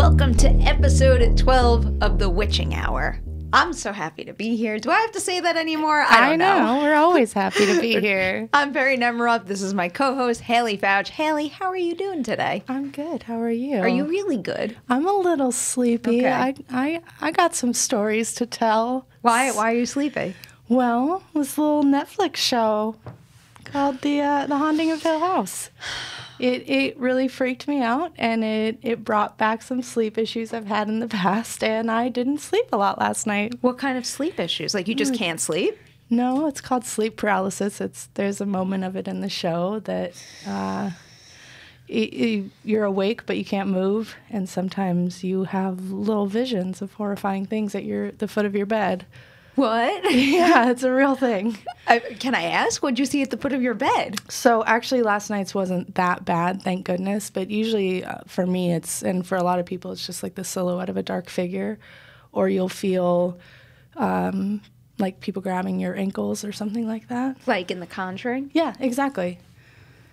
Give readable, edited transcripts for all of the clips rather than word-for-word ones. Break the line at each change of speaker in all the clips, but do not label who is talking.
Welcome to episode 12 of The Witching Hour. I'm so happy to be here. Do I have to say that anymore? I don't know.
We're always happy to be here.
I'm Perri Nemiroff. This is my co-host, Haleigh Fouch. Haleigh, how are you doing today?
I'm good. How are you?
Are you really good?
I'm a little sleepy.
Okay.
I got some stories to tell.
Why are you sleepy?
Well, this little Netflix show called The Haunting of Hill House. It really freaked me out, and it brought back some sleep issues I've had in the past, and I didn't sleep a lot last night.
What kind of sleep issues? Like you just can't sleep?
No, it's called sleep paralysis. There's a moment of it in the show that you're awake but you can't move, and sometimes you have little visions of horrifying things at the foot of your bed.
What?
Yeah, it's a real thing.
Can I ask? What'd you see at the foot of your bed?
So actually last night's wasn't that bad, thank goodness. But usually for me, and for a lot of people, it's just like the silhouette of a dark figure. Or you'll feel like people grabbing your ankles or something like that.
Like in The Conjuring?
Yeah, exactly.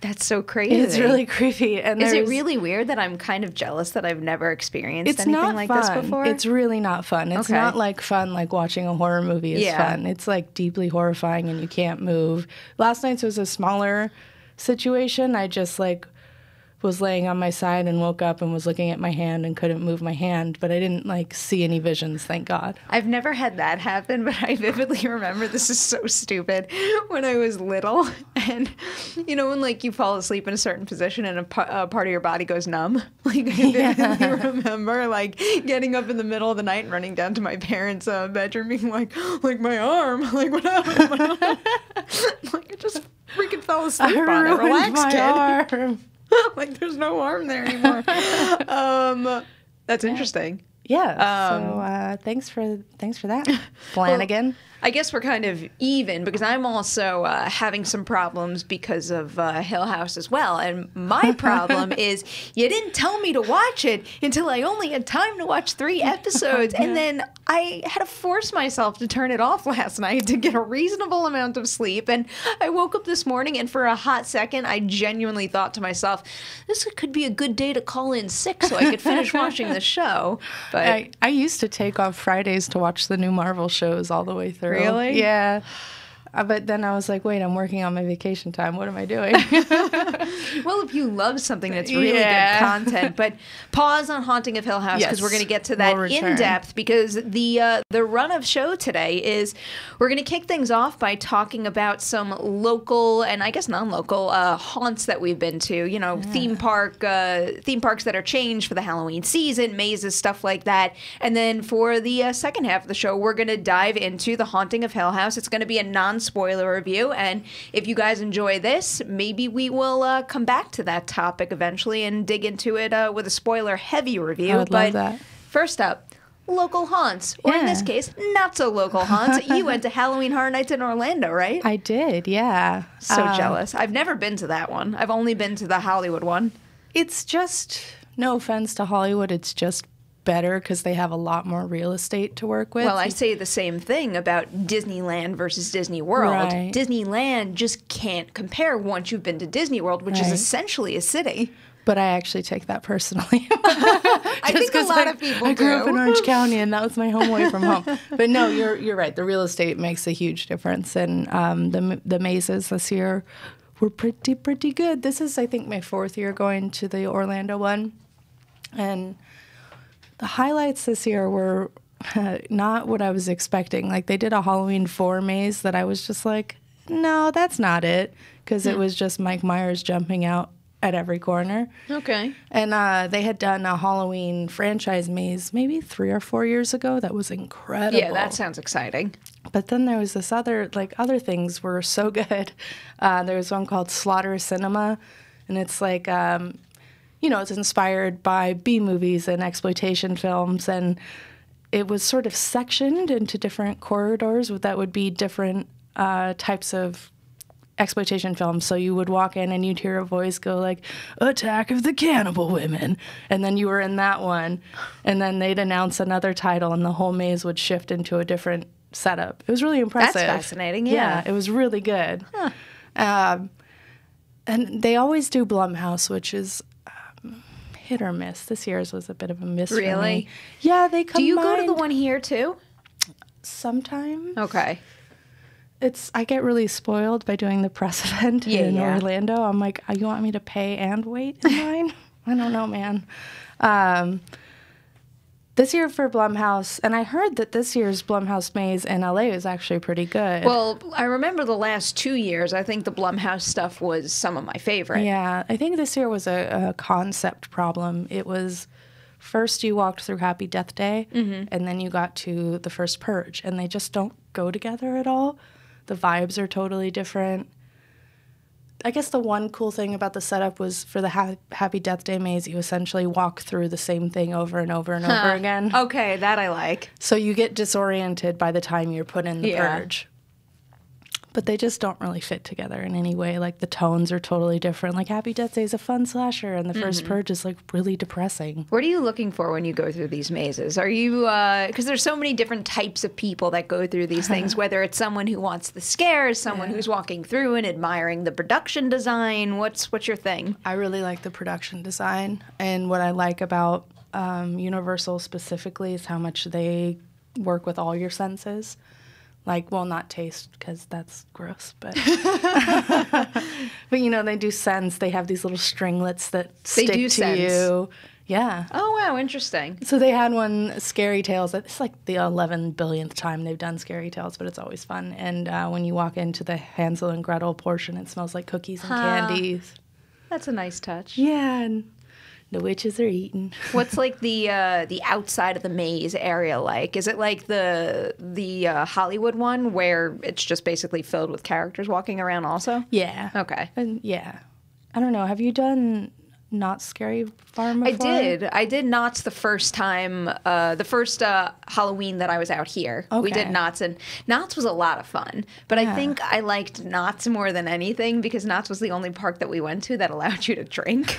That's so crazy.
It's really creepy. And
is it really weird that I'm kind of jealous that I've never experienced anything like this before?
It's really not fun. It's not like fun like watching a horror movie is fun. It's like deeply horrifying and you can't move. Last night's was a smaller situation. I just was laying on my side and woke up and was looking at my hand and couldn't move my hand, but I didn't see any visions, thank God.
I've never had that happen, but I vividly remember, this is so stupid, when I was little, and you know when you fall asleep in a certain position and a part of your body goes numb? I vividly remember getting up in the middle of the night and running down to my parents' bedroom being like my arm, what happened? I just freaking fell asleep on it. Relax, kid.
Arm.
There's no arm there anymore. That's interesting.
Yeah. So thanks for that, Flanagan.
Well, I guess we're kind of even because I'm also having some problems because of Hill House as well. And my problem is you didn't tell me to watch it until I only had time to watch 3 episodes. And then I had to force myself to turn it off last night to get a reasonable amount of sleep. And I woke up this morning and for a hot second, I genuinely thought to myself, this could be a good day to call in sick so I could finish watching the show. But
I used to take off Fridays to watch the new Marvel shows all the way through.
Really?
Yeah. But then I was like, wait, I'm working on my vacation time. What am I doing?
Well, if you love something that's really good content, but pause on Haunting of Hill House because we're going to get to that in depth because the run of show today is we're going to kick things off by talking about some local and I guess non-local haunts that we've been to. You know, theme parks that are changed for the Halloween season, mazes, stuff like that. And then for the second half of the show, we're going to dive into the Haunting of Hill House. It's going to be a non-spoiler review, and if you guys enjoy this, maybe we will come back to that topic eventually and dig into it with a spoiler-heavy review.
I would love that.
First up, local haunts, or in this case, not so local haunts. You went to Halloween Horror Nights in Orlando, right?
I did, yeah.
So jealous. I've never been to that one. I've only been to the Hollywood one.
It's just, no offense to Hollywood, it's just better because they have a lot more real estate to work with.
Well, I say the same thing about Disneyland versus Disney World.
Right.
Disneyland just can't compare once you've been to Disney World, which is essentially a city.
But I actually take that personally.
I think a lot of people do.
I grew up in Orange County, and that was my home away from home. But no, you're right. The real estate makes a huge difference, and the mazes this year were pretty good. This is, I think, my 4th year going to the Orlando one, and the highlights this year were not what I was expecting. They did a Halloween 4 maze that I was just like, no, that's not it, because it was just Mike Myers jumping out at every corner.
Okay.
And they had done a Halloween franchise maze maybe 3 or 4 years ago that was incredible.
Yeah, that sounds exciting.
But then there was this other things were so good. There was one called Slaughter Cinema, and it's it's inspired by B-movies and exploitation films, and it was sort of sectioned into different corridors that would be different types of exploitation films. So you would walk in and you'd hear a voice go Attack of the Cannibal Women, and then you were in that one, and then they'd announce another title and the whole maze would shift into a different setup. It was really impressive.
That's fascinating, yeah.
It was really good.
Huh.
And they always do Blumhouse, which is hit or miss. This year's was a bit of a miss for
Really?
me. Yeah, they combined.
Do you go to the one here too?
Sometimes.
Okay.
I get really spoiled by doing the press event in Orlando. I'm like, you want me to pay and wait in line? I don't know, man. This year for Blumhouse, and I heard that this year's Blumhouse Maze in LA is actually pretty good.
Well, I remember the last 2 years, I think the Blumhouse stuff was some of my favorite.
Yeah, I think this year was a concept problem. It was first you walked through Happy Death Day, and then you got to the first Purge, and they just don't go together at all. The vibes are totally different. I guess the one cool thing about the setup was for the Happy Death Day maze, you essentially walk through the same thing over and over and over again.
Okay, that I like.
So you get disoriented by the time you're put in the purge. But they just don't really fit together in any way. Like, the tones are totally different. Like, Happy Death Day is a fun slasher, and the first Purge is, like, really depressing.
What are you looking for when you go through these mazes? Are you, because there's so many different types of people that go through these things, whether it's someone who wants the scares, someone who's walking through and admiring the production design. What's your thing?
I really like the production design. And what I like about Universal specifically is how much they work with all your senses. Like, well, not taste, because that's gross, but but you know, they do sense. They have these little stringlets that stick to you. Yeah.
Oh, wow, interesting.
So they had one, Scary Tales. It's like the 11 billionth time they've done Scary Tales, but it's always fun. And when you walk into the Hansel and Gretel portion, it smells like cookies and candies.
That's a nice touch.
Yeah, and the witches are eating.
What's like the outside of the maze area like? Is it like the Hollywood one where it's just basically filled with characters walking around also?
Yeah.
Okay.
And yeah. I don't know. Have you done Not Scary Farm before?
I did Knott's the first time, the first Halloween that I was out here.
Okay.
We did Knott's, and Knott's was a lot of fun. But I think I liked Knott's more than anything because Knott's was the only park that we went to that allowed you to drink.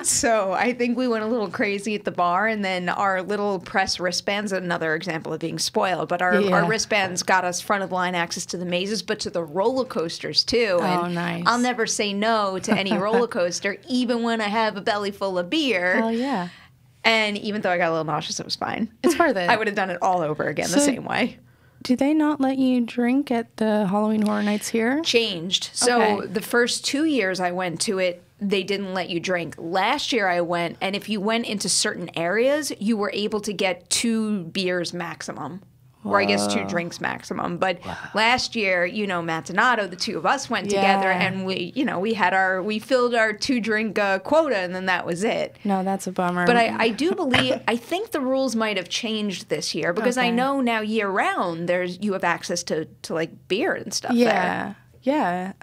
So I think we went a little crazy at the bar, and then our little press wristbands, another example of being spoiled, but our wristbands got us front of line access to the mazes, but to the roller coasters too.
Oh,
and
nice.
I'll never say no to any roller coaster, even when I have a belly full of beer.
Hell yeah.
And even though I got a little nauseous, it was fine.
It's worth it.
I would have done it all over again the same way.
Do they not let you drink at the Halloween Horror Nights here?
Changed. So the first 2 years I went to it, they didn't let you drink. Last year I went, and if you went into certain areas, you were able to get 2 beers maximum. Or I guess 2 drinks maximum. But last year, you know, Matt Donato, the two of us went together, and we filled our 2-drink quota, and then that was it.
No, that's a bummer.
But I do believe, I think the rules might have changed this year because I know now year round you have access to like beer and stuff there.
Yeah.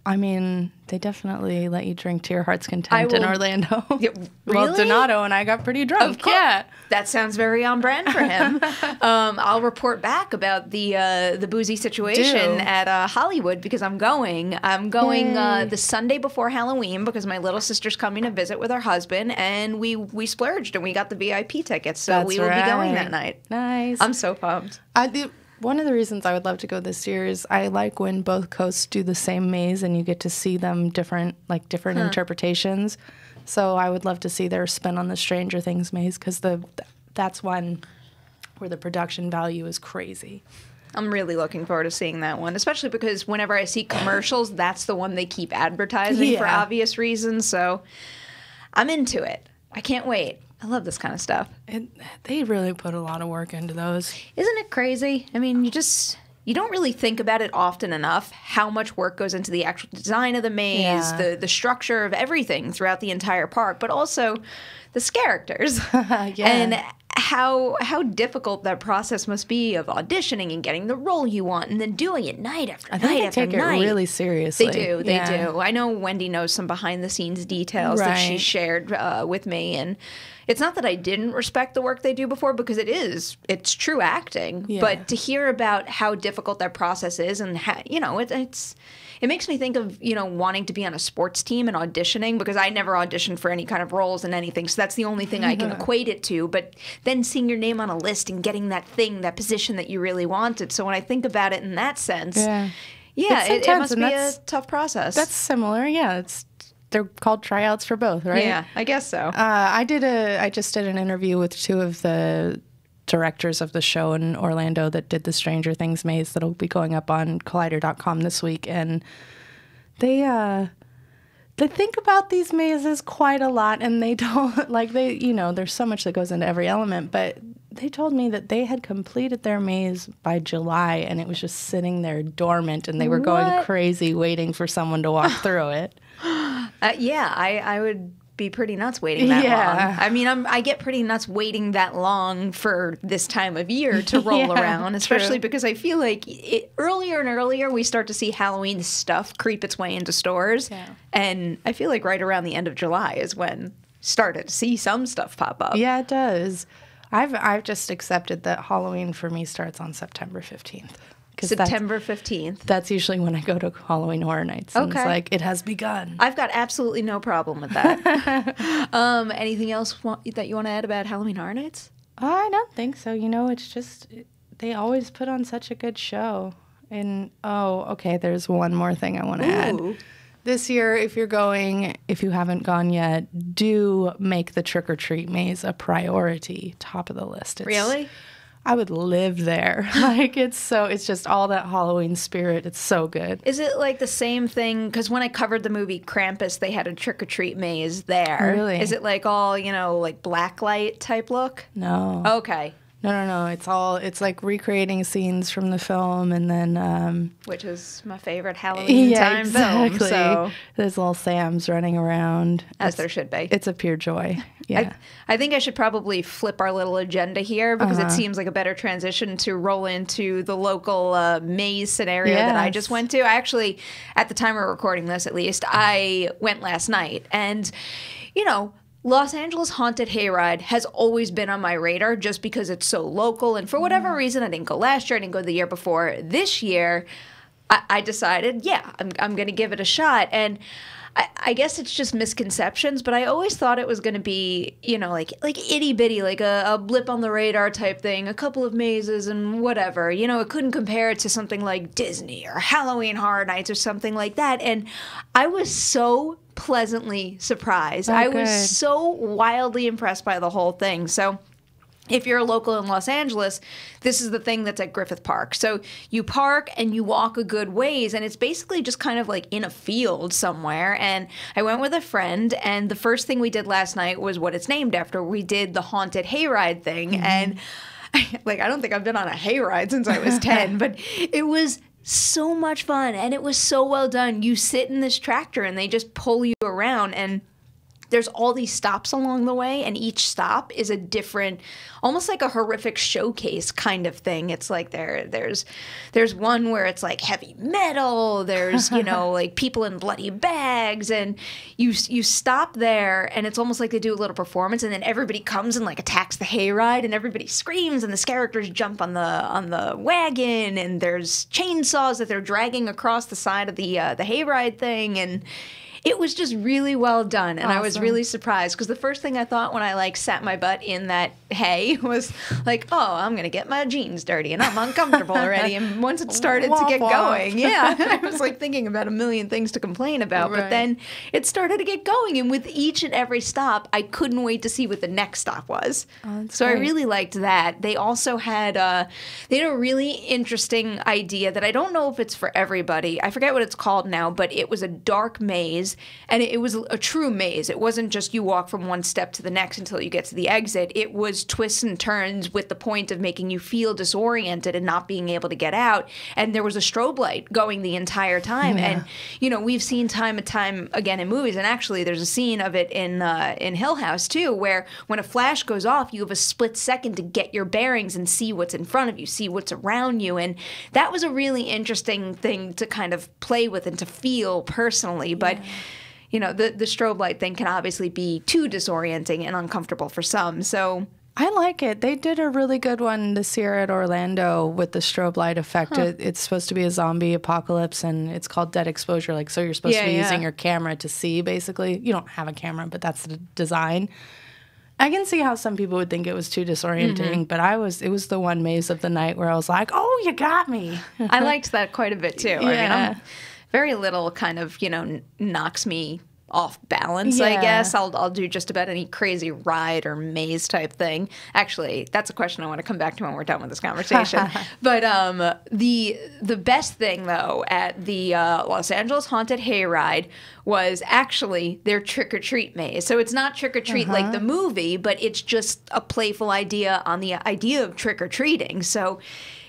I mean, they definitely let you drink to your heart's content in Orlando.
Really?
Well, Donato and I got pretty drunk. Yeah.
That sounds very on brand for him. I'll report back about the boozy situation at Hollywood because I'm going. The Sunday before Halloween because my little sister's coming to visit with her husband, and we splurged and we got the VIP tickets, so we will be going that night.
Nice.
I'm so pumped.
One of the reasons I would love to go this year is I like when both coasts do the same maze and you get to see them different interpretations. So I would love to see their spin on the Stranger Things maze because that's one where the production value is crazy.
I'm really looking forward to seeing that one, especially because whenever I see commercials, that's the one they keep advertising for obvious reasons. So I'm into it. I can't wait. I love this kind of stuff.
They really put a lot of work into those.
Isn't it crazy? I mean, you don't really think about it often enough how much work goes into the actual design of the maze, the structure of everything throughout the entire park, but also the characters. And how difficult that process must be of auditioning and getting the role you want and then doing it night after night after night.
I think they take it really seriously.
They do. I know Wendy knows some behind-the-scenes details that she shared with me, and it's not that I didn't respect the work they do before because it's true acting, but to hear about how difficult that process is and how, it makes me think of, wanting to be on a sports team and auditioning because I never auditioned for any kind of roles in anything. So that's the only thing I can equate it to. But then seeing your name on a list and getting that position that you really wanted. So when I think about it in that sense, it must be a tough process.
That's similar. Yeah. they're called tryouts for both, right?
Yeah, I guess so.
I just did an interview with two of the directors of the show in Orlando that did the Stranger Things maze that'll be going up on Collider.com this week, and they think about these mazes quite a lot, and they don't there's so much that goes into every element, but they told me that they had completed their maze by July, and it was just sitting there dormant, and they were going crazy waiting for someone to walk through it.
I would be pretty nuts waiting that long. I mean, I get pretty nuts waiting that long for this time of year to roll around, especially because I feel like earlier and earlier we start to see Halloween stuff creep its way into stores, and I feel like right around the end of July is when started to see some stuff pop up.
Yeah, it does. I've just accepted that Halloween for me starts on September 15th.
September 15th.
That's usually when I go to Halloween Horror Nights. And it's like, it has begun.
I've got absolutely no problem with that. Anything else that you want to add about Halloween Horror Nights?
I don't think so. It's just, they always put on such a good show. And, there's one more thing I want to add. This year, if you haven't gone yet, do make the trick-or-treat maze a priority, top of the list.
Really?
I would live there. It's just all that Halloween spirit. It's so good.
Is it like the same thing? Because when I covered the movie Krampus, they had a trick-or-treat maze there.
Really?
Is it like all, like blacklight type look?
No.
Okay.
No. It's like recreating scenes from the film, and then
which is my favorite Halloween time film. So
there's little Sams running around,
as there should be.
It's a pure joy. Yeah,
I think I should probably flip our little agenda here because it seems like a better transition to roll into the local maze scenario that I just went to. I actually, at the time we're recording this, at least, I went last night, and Los Angeles Haunted Hayride has always been on my radar just because it's so local. And for whatever reason, I didn't go last year. I didn't go the year before. This year, I decided, I'm going to give it a shot. And I guess it's just misconceptions, but I always thought it was going to be, like itty bitty, like a blip on the radar type thing, a couple of mazes and whatever. It couldn't compare it to something like Disney or Halloween Horror Nights or something like that. And I was so pleasantly surprised. I was so wildly impressed by the whole thing. So if you're a local in Los Angeles, this is the thing that's at Griffith Park. So you park and you walk a good ways, and it's basically just kind of like in a field somewhere. And I went with a friend, and the first thing we did last night was what it's named after. We did the Haunted Hayride thing. And I don't think I've been on a hayride since I was 10, but it was so much fun, and it was so well done. You sit in this tractor, and they just pull you around, and there's all these stops along the way, and each stop is a different, almost like a horrific showcase kind of thing. It's like there's one where it's like heavy metal, there's, like people in bloody bags, and you stop there, and it's almost like they do a little performance, and then everybody comes and like attacks the hayride, and everybody screams, and the characters jump on the wagon, and there's chainsaws that they're dragging across the side of the hayride thing, and it was just really well done, and I was really surprised because the first thing I thought when I sat my butt in that hay was like, oh, I'm gonna get my jeans dirty and I'm uncomfortable already. And once it started to get going, I was thinking about a million things to complain about, but then it started to get going, and with each and every stop, I couldn't wait to see what the next stop was. So great. I really liked that. They also had a really interesting idea that I don't know if it's for everybody. I forget what it's called now, but it was a dark maze. And it was a true maze. It wasn't just you walk from one step to the next until you get to the exit. It was twists and turns with the point of making you feel disoriented and not being able to get out. And there was a strobe light going the entire time. And, we've seen time and time again in movies. And actually, there's a scene of it in Hill House, too, where when a flash goes off, you have a split second to get your bearings and see what's in front of you, see what's around you. And that was a really interesting thing to kind of play with and to feel personally. But the strobe light thing can obviously be too disorienting and uncomfortable for some. So
I like it. They did a really good one this year at Orlando with the strobe light effect. It's supposed to be a zombie apocalypse, and it's called dead exposure. So you're supposed to be using your camera to see, basically. You don't have a camera, but that's the design. I can see how some people would think it was too disorienting, but it was the one maze of the night where I was like, oh, you got me.
I liked that quite a bit, too.
Yeah.
Very little kind of, knocks me off balance, I guess. I'll do just about any crazy ride or maze type thing. Actually, that's a question I want to come back to when we're done with this conversation. But the best thing, though, at the Los Angeles Haunted Hayride was actually their trick-or-treat maze. So it's not trick-or-treat like the movie, but it's just a playful idea on the idea of trick-or-treating. So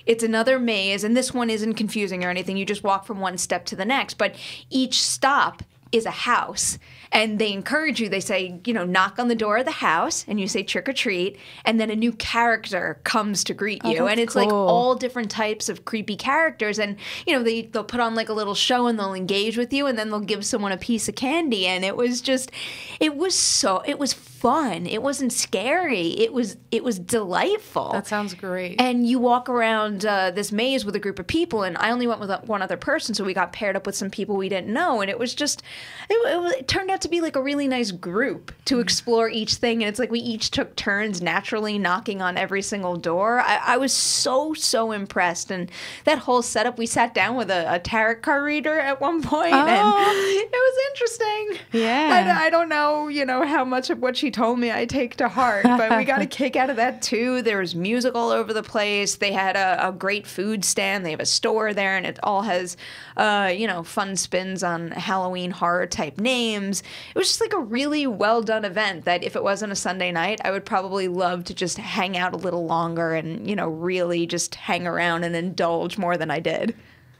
it's another maze, and this one isn't confusing or anything. You just walk from one step to the next. But each stop is a house, and they encourage you. They say, knock on the door of the house, and you say trick or treat, and then a new character comes to greet you. And it's like all different types of creepy characters, and they'll put on like a little show, and they'll engage with you, and then they'll give someone a piece of candy. And it was fun. It wasn't scary. It was delightful.
That sounds great.
And you walk around this maze with a group of people, and I only went with one other person, so we got paired up with some people we didn't know, and it was just it turned out to be like a really nice group to explore each thing. And it's like we each took turns naturally knocking on every single door. I was so impressed. And that whole setup, we sat down with a tarot card reader at one point, and it was interesting.
Yeah.
I don't know, how much of what she told me I take to heart, but we got a kick out of that too. There was music all over the place. They had a great food stand. They have a store there, and it all has fun spins on Halloween horror type names. It was just like a really well done event that if it wasn't a Sunday night, I would probably love to just hang out a little longer and really just hang around and indulge more than I did.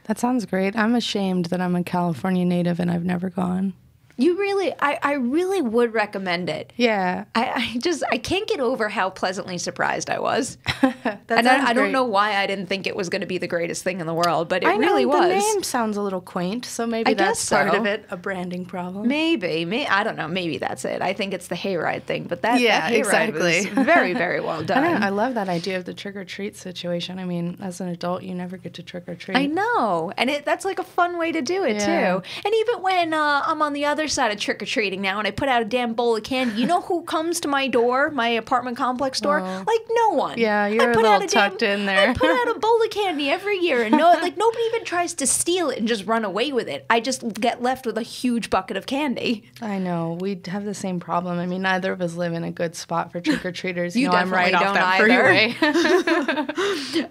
That sounds great. I'm ashamed that I'm a California native and I've never gone.
You really, I really would recommend it.
Yeah.
I can't get over how pleasantly surprised I was. And I don't know why I didn't think it was going to be the greatest thing in the world, but it really was.
The name sounds a little quaint, so maybe that's part of it, a branding problem.
Maybe. I don't know. Maybe that's it. I think it's the Hayride thing, but that Hayride was very, very well done.
I love that idea of the trick-or-treat situation. I mean, as an adult, you never get to trick-or-treat.
I know. And that's like a fun way to do it, too. And even when I'm on the other side of trick-or-treating now and I put out a damn bowl of candy, you know who comes to my door, my apartment complex door? Like, no one.
Yeah, you're a little tucked in there.
I put out a bowl of candy every year, and nobody even tries to steal it and just run away with it. I just get left with a huge bucket of candy.
I know. We have the same problem. I mean, neither of us live in a good spot for trick-or-treaters.
You
I'm right off that freeway.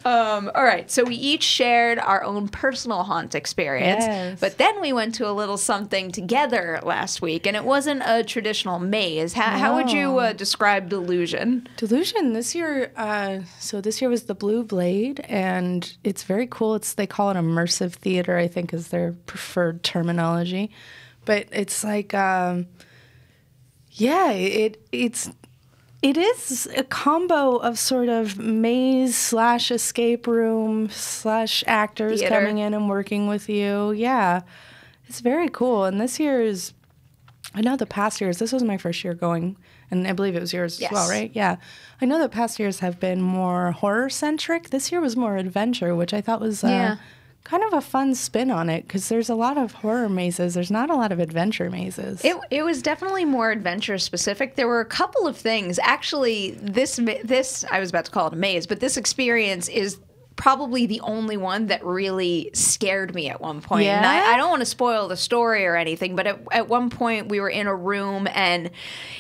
All right, so we each shared our own personal haunt experience, but then we went to a little something together last week, and it wasn't a traditional maze. How would you describe Delusion?
Delusion this year, this year was the Blue Blade, and it's very cool. They call it immersive theater, I think is their preferred terminology. But it's like, it is a combo of sort of maze / escape room / actors
theater.
Coming in and working with you. Yeah, it's very cool. And this year's, I know the past years, this was my first year going, and I believe it was yours as well, right? Yeah. I know the past years have been more horror-centric. This year was more adventure, which I thought was kind of a fun spin on it, because there's a lot of horror mazes. There's not a lot of adventure mazes.
It was definitely more adventure-specific. There were a couple of things. Actually, this I was about to call it a maze, but this experience is probably the only one that really scared me at one point.
Yeah?
And I don't want to spoil the story or anything, but at one point we were in a room, and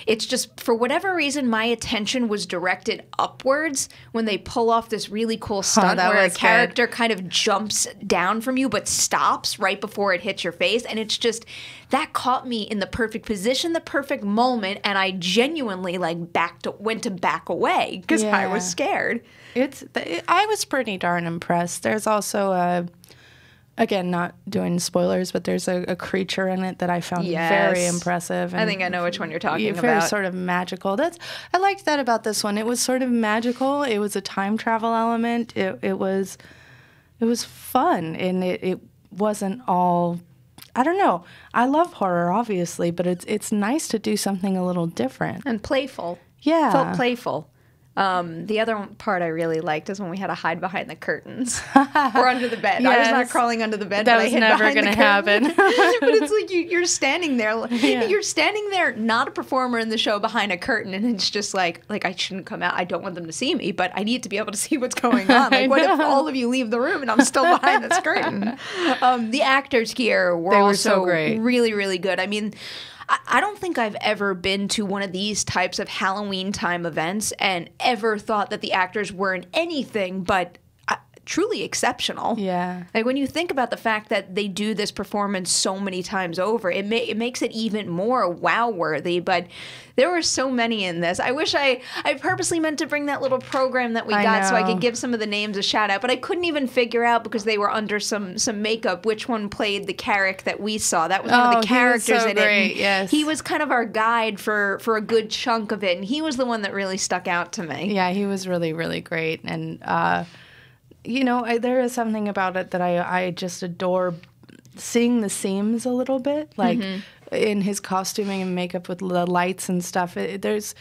it's just, for whatever reason, my attention was directed upwards when they pull off this really cool stunt where a character kind of jumps down from you but stops right before it hits your face. And it's just, that caught me in the perfect position, the perfect moment, and I genuinely went to back away because I was scared.
I was pretty darn impressed. There's also again, not doing spoilers, but there's a creature in it that I found very impressive. And
I think I know which one you're talking about.
Very sort of magical. I liked that about this one. It was sort of magical. It was a time travel element. It was fun, and it wasn't all. I don't know. I love horror, obviously, but it's nice to do something a little different
and playful.
Yeah,
felt playful. The other part I really liked is when we had to hide behind the curtains or under the bed. Yes. I was not crawling under the bed.
That was never going to happen.
But it's like you're standing there. You're standing there, not a performer in the show, behind a curtain, and it's just like I shouldn't come out. I don't want them to see me, but I need to be able to see what's going on. Like, what if all of you leave the room and I'm still behind this curtain? The actors here were also
so great.
Really, really good. I mean, I don't think I've ever been to one of these types of Halloween time events and ever thought that the actors weren't anything but truly exceptional.
Yeah.
Like when you think about the fact that they do this performance so many times over, it makes it even more wow-worthy. But there were so many in this. I wish I purposely meant to bring that little program that we got so I could give some of the names a shout out, but I couldn't even figure out because they were under some makeup which one played the character that we saw. That was one of the characters in it.
Yes.
He was kind of our guide for a good chunk of it, and he was the one that really stuck out to me.
Yeah, he was really, really great. And you know, there is something about it that I just adore, seeing the seams a little bit, like in his costuming and makeup with the lights and stuff. There's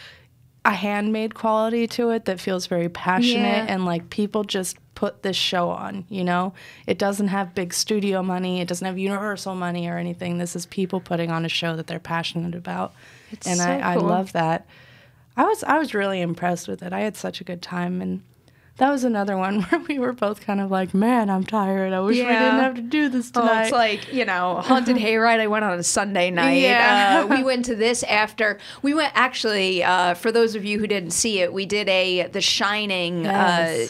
a handmade quality to it that feels very passionate, and like people just put this show on, you know? It doesn't have big studio money. It doesn't have Universal money or anything. This is people putting on a show that they're passionate about. And I love that. I was really impressed with it. I had such a good time, and that was another one where we were both kind of like, man, I'm tired. I wish we didn't have to do this tonight.
Oh, it's like, you know, Haunted Hayride, I went on a Sunday night.
Yeah.
We went to this after. We went, actually, for those of you who didn't see it, we did The Shining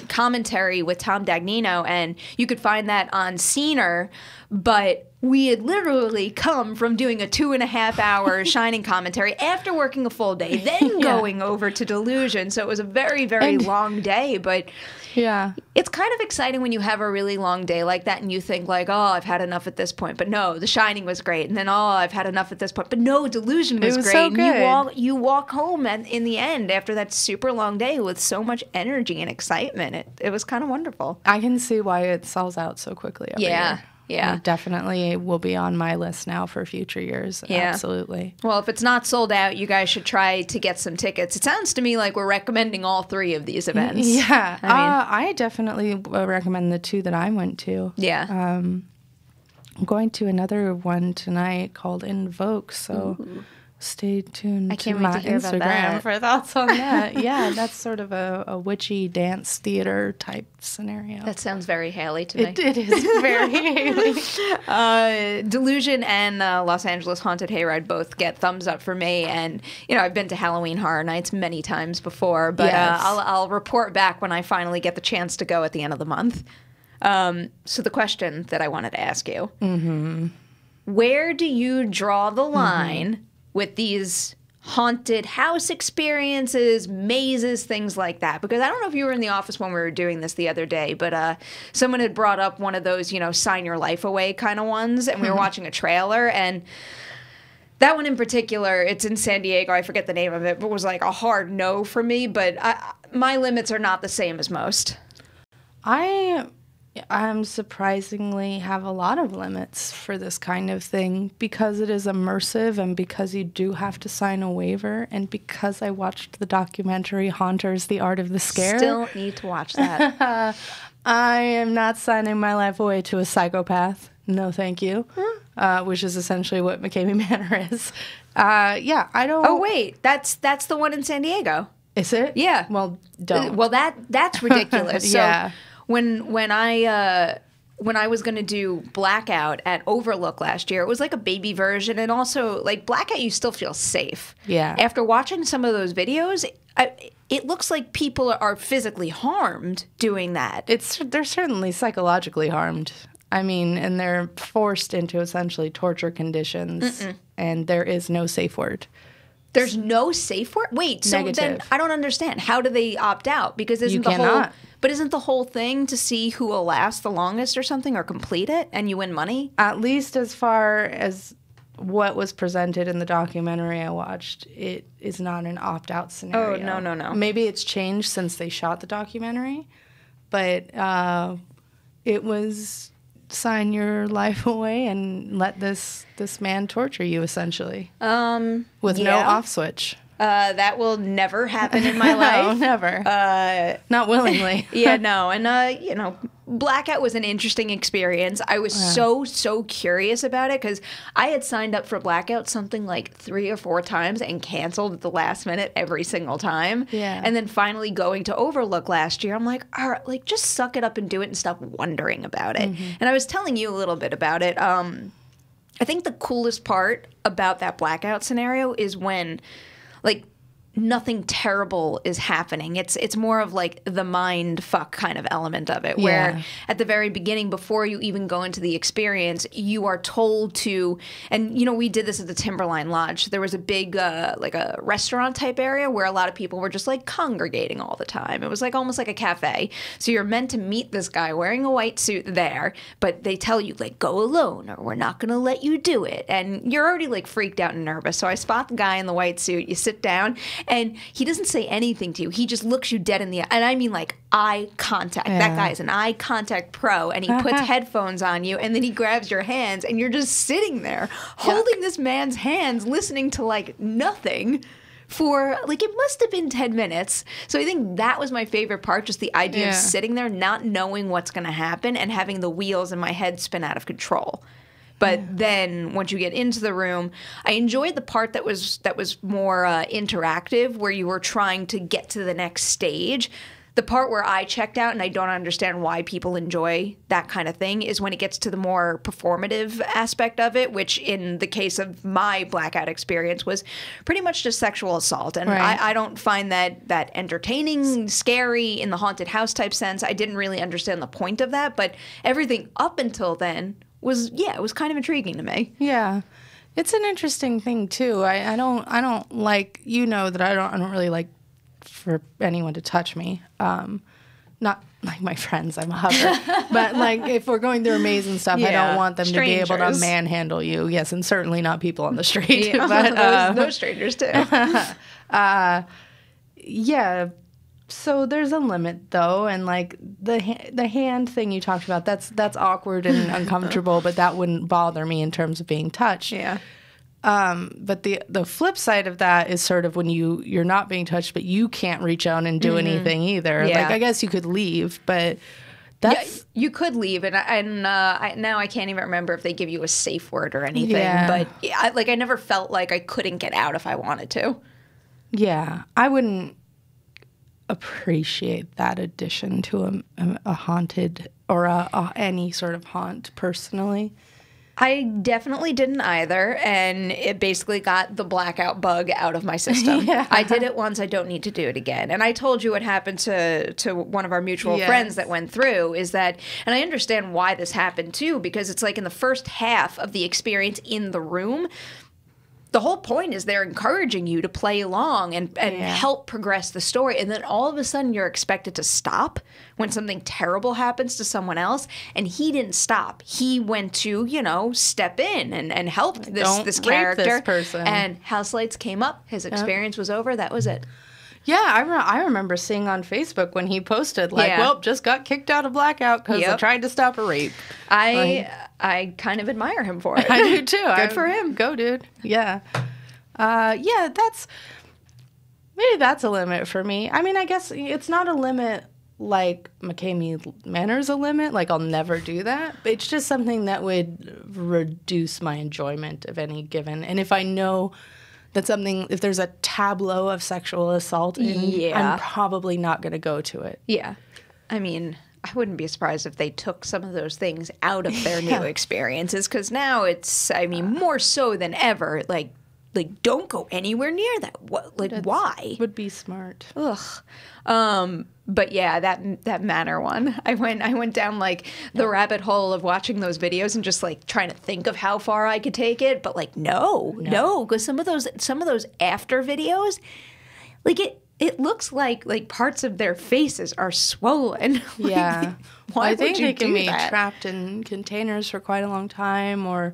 commentary with Tom Dagnino, and you could find that on Scener, but we had literally come from doing a 2.5-hour Shining commentary after working a full day, then going over to Delusion. So it was a very, very long day. But it's kind of exciting when you have a really long day like that and you think like, oh, I've had enough at this point. But no, The Shining was great. And then, oh, I've had enough at this point. But no, Delusion was great.
So good.
And you walk home in the end after that super long day with so much energy and excitement. It was kind of wonderful.
I can see why it sells out so quickly every year.
Yeah.
It definitely will be on my list now for future years. Yeah. Absolutely.
Well, if it's not sold out, you guys should try to get some tickets. It sounds to me like we're recommending all 3 of these events.
Yeah. I definitely recommend the 2 that I went to.
Yeah.
I'm going to another one tonight called Invoke, so stay tuned to my Instagram for thoughts on that. Yeah, that's sort of a witchy dance theater type scenario.
That sounds very Haleigh to me.
It is very Haleigh.
Delusion and Los Angeles Haunted Hayride both get thumbs up for me. And, you know, I've been to Halloween Horror Nights many times before, but I'll report back when I finally get the chance to go at the end of the month. So the question that I wanted to ask you, where do you draw the line with these haunted house experiences, mazes, things like that? Because I don't know if you were in the office when we were doing this the other day, but someone had brought up one of those, you know, sign your life away kind of ones, and we were watching a trailer, and that one in particular, it's in San Diego, I forget the name of it, but was like a hard no for me, but my limits are not the same as most.
I'm surprisingly have a lot of limits for this kind of thing because it is immersive and because you do have to sign a waiver and because I watched the documentary Haunters, The Art of the Scare.
Still need to watch that.
I am not signing my life away to a psychopath. No, thank you. Which is essentially what McCamey Manor is. I don't...
Oh, wait. That's the one in San Diego.
Is it?
Yeah.
Well, don't.
Well, that's ridiculous.
Yeah.
So, When I was going to do Blackout at Overlook last year, it was like a baby version, and also like Blackout, you still feel safe.
Yeah.
After watching some of those videos, it looks like people are physically harmed doing that.
They're certainly psychologically harmed. I mean, and they're forced into essentially torture conditions, and there is no safe word.
There's no safe word? Wait, so
Negative.
Then I don't understand. How do they opt out? Because isn't the whole thing to see who will last the longest or something, or complete it, and you win money?
At least as far as what was presented in the documentary I watched, it is not an opt-out scenario.
Oh, no.
Maybe it's changed since they shot the documentary, but it was sign your life away and let this man torture you, essentially, with no off switch.
That will never happen in my life.
No, never. Not willingly.
Yeah, no. And, you know, Blackout was an interesting experience. I was so curious about it because I had signed up for Blackout something like 3 or 4 times and canceled at the last minute every single time.
Yeah.
And then finally going to Overlook last year, I'm like, all right, like, just suck it up and do it and stop wondering about it. And I was telling you a little bit about it. I think the coolest part about that blackout scenario is when, like, nothing terrible is happening. It's more of like the mind fuck kind of element of it, where at the very beginning, before you even go into the experience, you are told to, and you know, we did this at the Timberline Lodge. There was a big like a restaurant type area where a lot of people were just like congregating all the time. It was like almost like a cafe. So you're meant to meet this guy wearing a white suit there, but they tell you like, go alone or we're not going to let you do it. And you're already like freaked out and nervous. So I spot the guy in the white suit. You sit down and he doesn't say anything to you. He just looks you dead in the eye. And I mean like eye contact. That guy is an eye contact pro. And he puts headphones on you and then he grabs your hands and you're just sitting there holding this man's hands, listening to like nothing for like, it must have been 10 minutes. So I think that was my favorite part, just the idea of sitting there, not knowing what's going to happen and having the wheels in my head spin out of control. But then once you get into the room, I enjoyed the part that was more interactive, where you were trying to get to the next stage. The part where I checked out and I don't understand why people enjoy that kind of thing is when it gets to the more performative aspect of it, which in the case of my blackout experience was pretty much just sexual assault. And I don't find that entertaining, scary in the haunted house type sense. I didn't really understand the point of that, but everything up until then was, it was kind of intriguing to me.
Yeah. It's an interesting thing too. I don't like, you know, that I don't really like for anyone to touch me. Not like my friends, I'm a hugger. But like if we're going through a maze and stuff, I don't want them to be able to manhandle you. Yes, and certainly not people on the street.
But those strangers too.
Yeah. So there's a limit though, and like the hand thing you talked about, that's awkward and uncomfortable, but that wouldn't bother me in terms of being touched.
Yeah.
But the flip side of that is sort of when you're not being touched, but you can't reach out and do anything either.
Yeah.
Like I guess you could leave, but that's
you could leave, and now I can't even remember if they give you a safe word or anything.
Yeah.
But I never felt like I couldn't get out if I wanted to.
Yeah, I wouldn't appreciate that addition to a haunted or any sort of haunt personally.
I definitely didn't either, and it basically got the blackout bug out of my system. Yeah. I did it once, I don't need to do it again. And I told you what happened to one of our mutual friends that went through, is that, and I understand why this happened too, because it's like in the first half of the experience in the room, the whole point is they're encouraging you to play along and help progress the story. And then all of a sudden you're expected to stop when something terrible happens to someone else. And he didn't stop. He went to, step in and help this character.
This person.
And house lights came up. His experience was over. That was it.
Yeah, I remember seeing on Facebook when he posted, well, just got kicked out of blackout because I tried to stop a rape.
I kind of admire him for it.
I do too.
Good for him.
Go, dude. Yeah. Maybe that's a limit for me. I mean, I guess it's not a limit like McKamey Manor's a limit. Like, I'll never do that. But it's just something that would reduce my enjoyment of any given. And if I know that if there's a tableau of sexual assault, I'm probably not going to go to it.
Yeah. I mean, I wouldn't be surprised if they took some of those things out of their new experiences, because now it's, more so than ever, like don't go anywhere near that. Why?
Would be smart.
Ugh. But yeah, that Manor one, I went down like the rabbit hole of watching those videos and just like trying to think of how far I could take it. But like, no, because some of those after videos, like it looks like parts of their faces are swollen.
Yeah.
Why
I think
would you
they can
do
be
that?
trapped in containers for quite a long time, or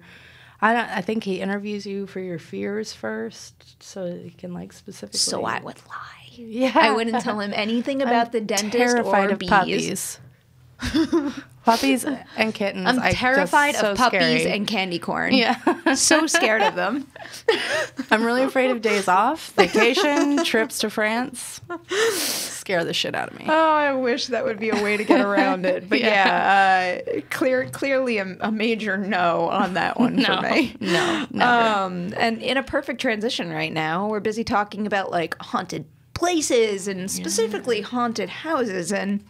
I think he interviews you for your fears first, so he can like specifically.
So I would lie.
Yeah.
I wouldn't tell him anything about the dentist
terrified
or
of
bees.
Puppies. Puppies and kittens.
I'm terrified
so
of puppies
scary.
and candy corn.
Yeah.
So scared of them.
I'm really afraid of days off, vacation, trips to France. Scare the shit out of me.
Oh, I wish that would be a way to get around it. But clearly a major no on that one for me.
No, never.
And in a perfect transition right now, we're busy talking about like haunted places and specifically haunted houses. And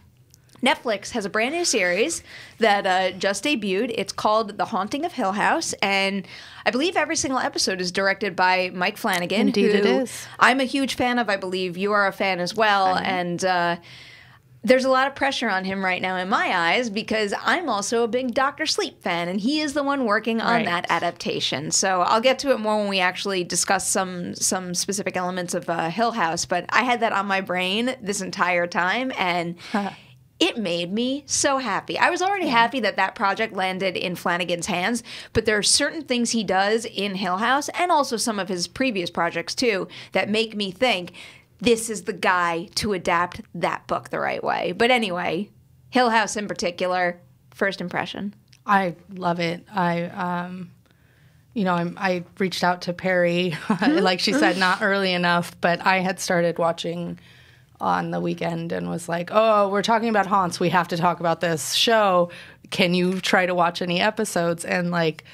Netflix has a brand new series that just debuted. It's called The Haunting of Hill House, and I believe every single episode is directed by Mike Flanagan.
Indeed,
who
it is.
I'm a huge fan of. I believe you are a fan as well, and there's a lot of pressure on him right now in my eyes because I'm also a big Dr. Sleep fan, and he is the one working on that adaptation. So I'll get to it more when we actually discuss some specific elements of Hill House, but I had that on my brain this entire time, and it made me so happy. I was already happy that that project landed in Flanagan's hands, but there are certain things he does in Hill House, and also some of his previous projects too, that make me think this is the guy to adapt that book the right way. But anyway, Hill House in particular, first impression.
I love it. I reached out to Perri, like she said, not early enough, but I had started watching on the weekend and was like, oh, we're talking about haunts. We have to talk about this show. Can you try to watch any episodes? And like,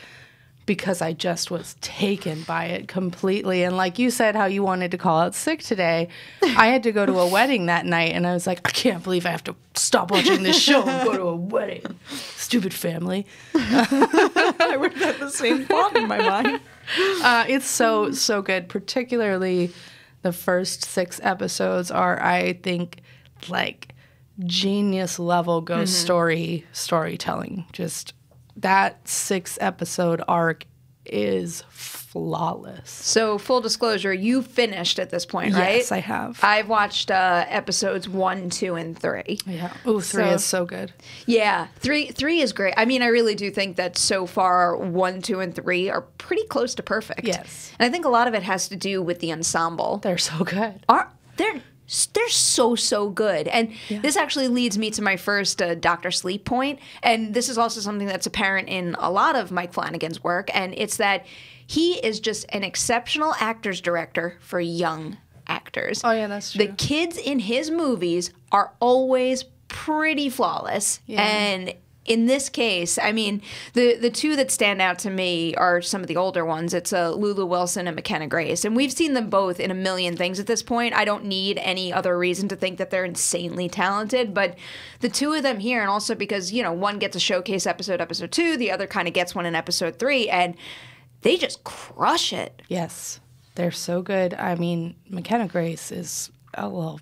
because I just was taken by it completely. And like you said, how you wanted to call out sick today, I had to go to a wedding that night, and I was like, I can't believe I have to stop watching this show and go to a wedding. Stupid family. I would have had the same thought in my mind. It's so good, particularly the first 6 episodes are, I think, like genius level ghost storytelling. Just that 6-episode arc is flawless.
So, full disclosure, you finished at this point, right?
Yes, I have.
I've watched episodes 1, 2, and 3.
Yeah. Oh, 3 is so good.
Yeah, 3 is great. I mean, I really do think that so far 1, 2, and 3 are pretty close to perfect.
Yes.
And I think a lot of it has to do with the ensemble.
They're so good.
They're so good. And this actually leads me to my first Dr. Sleep point. And this is also something that's apparent in a lot of Mike Flanagan's work. And it's that he is just an exceptional actors director for young actors.
Oh, yeah, that's true.
The kids in his movies are always pretty flawless. Yeah. And in this case, I mean, the two that stand out to me are some of the older ones. It's Lulu Wilson and McKenna Grace. And we've seen them both in a million things at this point. I don't need any other reason to think that they're insanely talented. But the two of them here, and also because, you know, one gets a showcase episode 2, the other kind of gets one in episode 3, and they just crush it.
Yes, they're so good. I mean, McKenna Grace is a little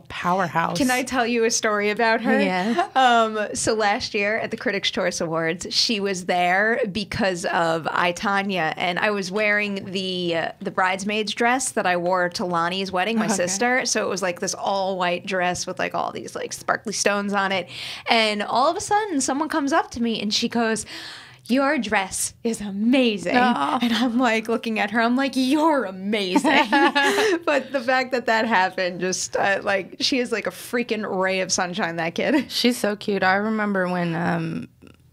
powerhouse.
Can I tell you a story about her?
Yeah.
So last year at the Critics' Choice Awards, she was there because of I, Tanya, and I was wearing the bridesmaid's dress that I wore to Lonnie's wedding, my sister. So it was like this all white dress with like all these like sparkly stones on it. And all of a sudden, someone comes up to me and she goes, "Your dress is amazing."
Oh.
And I'm like looking at her, I'm like, "You're amazing." But the fact that happened, just like, she is like a freaking ray of sunshine, that kid.
She's so cute. I remember when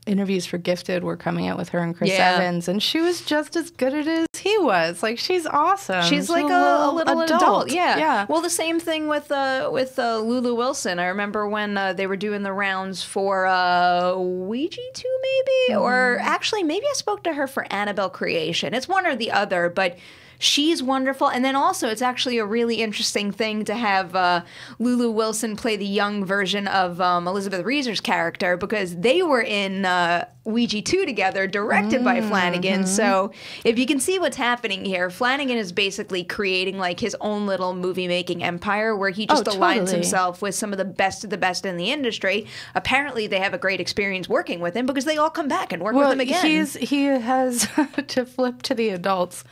interviews for Gifted were coming out with her and Chris Evans, and she was just as good at it as he was. Like, she's awesome.
She's like a little adult. Yeah. Well, the same thing with Lulu Wilson. I remember when they were doing the rounds for Ouija 2, maybe? Or actually, maybe I spoke to her for Annabelle Creation. It's one or the other, but she's wonderful. And then also, it's actually a really interesting thing to have Lulu Wilson play the young version of Elizabeth Reeser's character, because they were in Ouija 2 together, directed by Flanagan. So if you can see what's happening here, Flanagan is basically creating like his own little movie-making empire where he just aligns himself with some of the best in the industry. Apparently, they have a great experience working with him because they all come back and work with him again.
He has, to flip to the adults,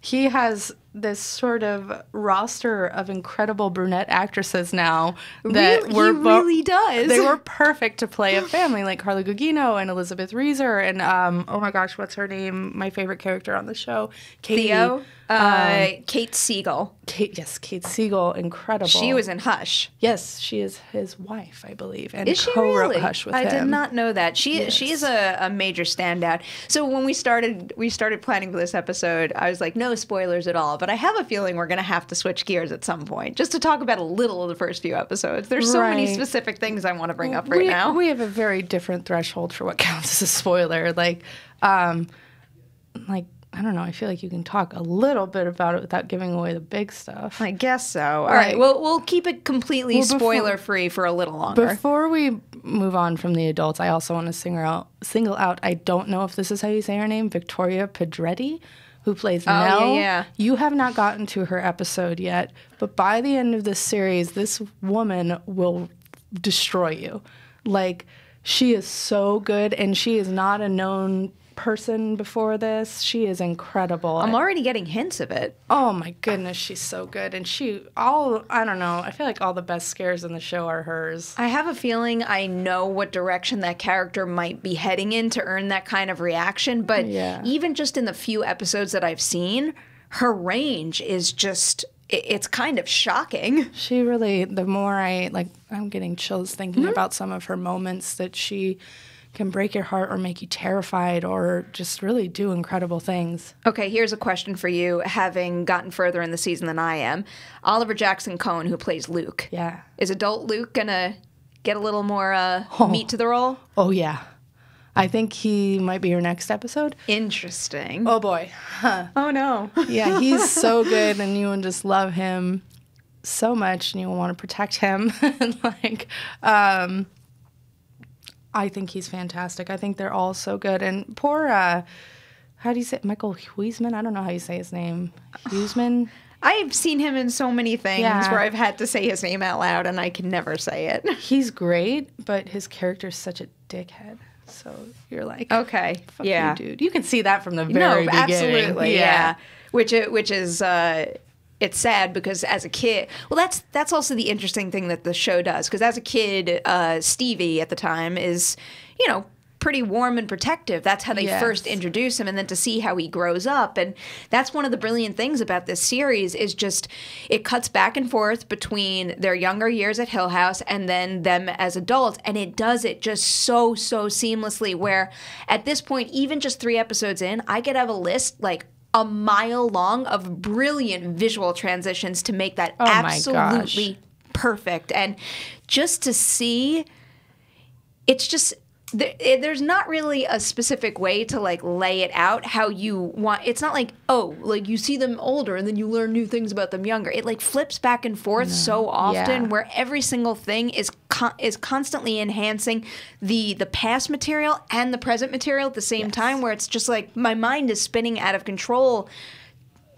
he has this sort of roster of incredible brunette actresses now that
he really does.
They were perfect to play a family, like Carla Gugino and Elizabeth Reeser and oh my gosh, what's her name? My favorite character on the show,
Theo. Kate Siegel.
Kate Siegel, incredible.
She was in Hush.
Yes, she is his wife, I believe, and
is she
co-wrote
really?
Hush with him.
I did not know that. She is a major standout. So when we started planning for this episode, I was like, no spoilers at all. But I have a feeling we're going to have to switch gears at some point just to talk about a little of the first few episodes. There's so many specific things I want to bring up right now.
We have a very different threshold for what counts as a spoiler. Like I don't know. I feel like you can talk a little bit about it without giving away the big stuff.
I guess so. All right. Well, we'll keep it completely spoiler-free for a little longer.
Before we move on from the adults, I also want to single out, I don't know if this is how you say her name, Victoria Pedretti, who plays Nell.
Yeah.
You have not gotten to her episode yet, but by the end of this series, this woman will destroy you. Like, she is so good, and she is not a known person before this. She is incredible.
I'm already getting hints of it.
Oh my goodness, she's so good. And I don't know, I feel like all the best scares in the show are hers.
I have a feeling I know what direction that character might be heading in to earn that kind of reaction, but even just in the few episodes that I've seen, her range is just, it's kind of shocking.
She really, the more I'm getting chills thinking about some of her moments that she can break your heart or make you terrified or just really do incredible things.
Okay, here's a question for you, having gotten further in the season than I am. Oliver Jackson Cohen, who plays Luke.
Yeah.
Is adult Luke going to get a little more meat to the role?
Oh, yeah. I think he might be your next episode.
Interesting.
Oh, boy. Huh.
Oh, no.
Yeah, he's so good, and you will just love him so much, and you will want to protect him. And, I think he's fantastic. I think they're all so good. And poor, how do you say it? Michael Huisman? I don't know how you say his name. Huisman?
I've seen him in so many things where I've had to say his name out loud, and I can never say it. He's
great, but his character's such a dickhead. So you're like,
okay,
fuck you, dude. You can see that from the very beginning.
Absolutely, yeah. Which is it's sad because as a kid, well, that's also the interesting thing that the show does, because as a kid, Stevie at the time is, pretty warm and protective. That's how they first introduce him, and then to see how he grows up. And that's one of the brilliant things about this series is just it cuts back and forth between their younger years at Hill House and then them as adults, and it does it just so seamlessly, where at this point, even just 3 episodes in, I could have a list like a mile long of brilliant visual transitions to make that absolutely perfect. And just to see, it's just, there's not really a specific way to like lay it out how you want. It's not like, you see them older and then you learn new things about them younger. It like flips back and forth so often where every single thing is constantly enhancing the past material and the present material at the same time, where it's just like my mind is spinning out of control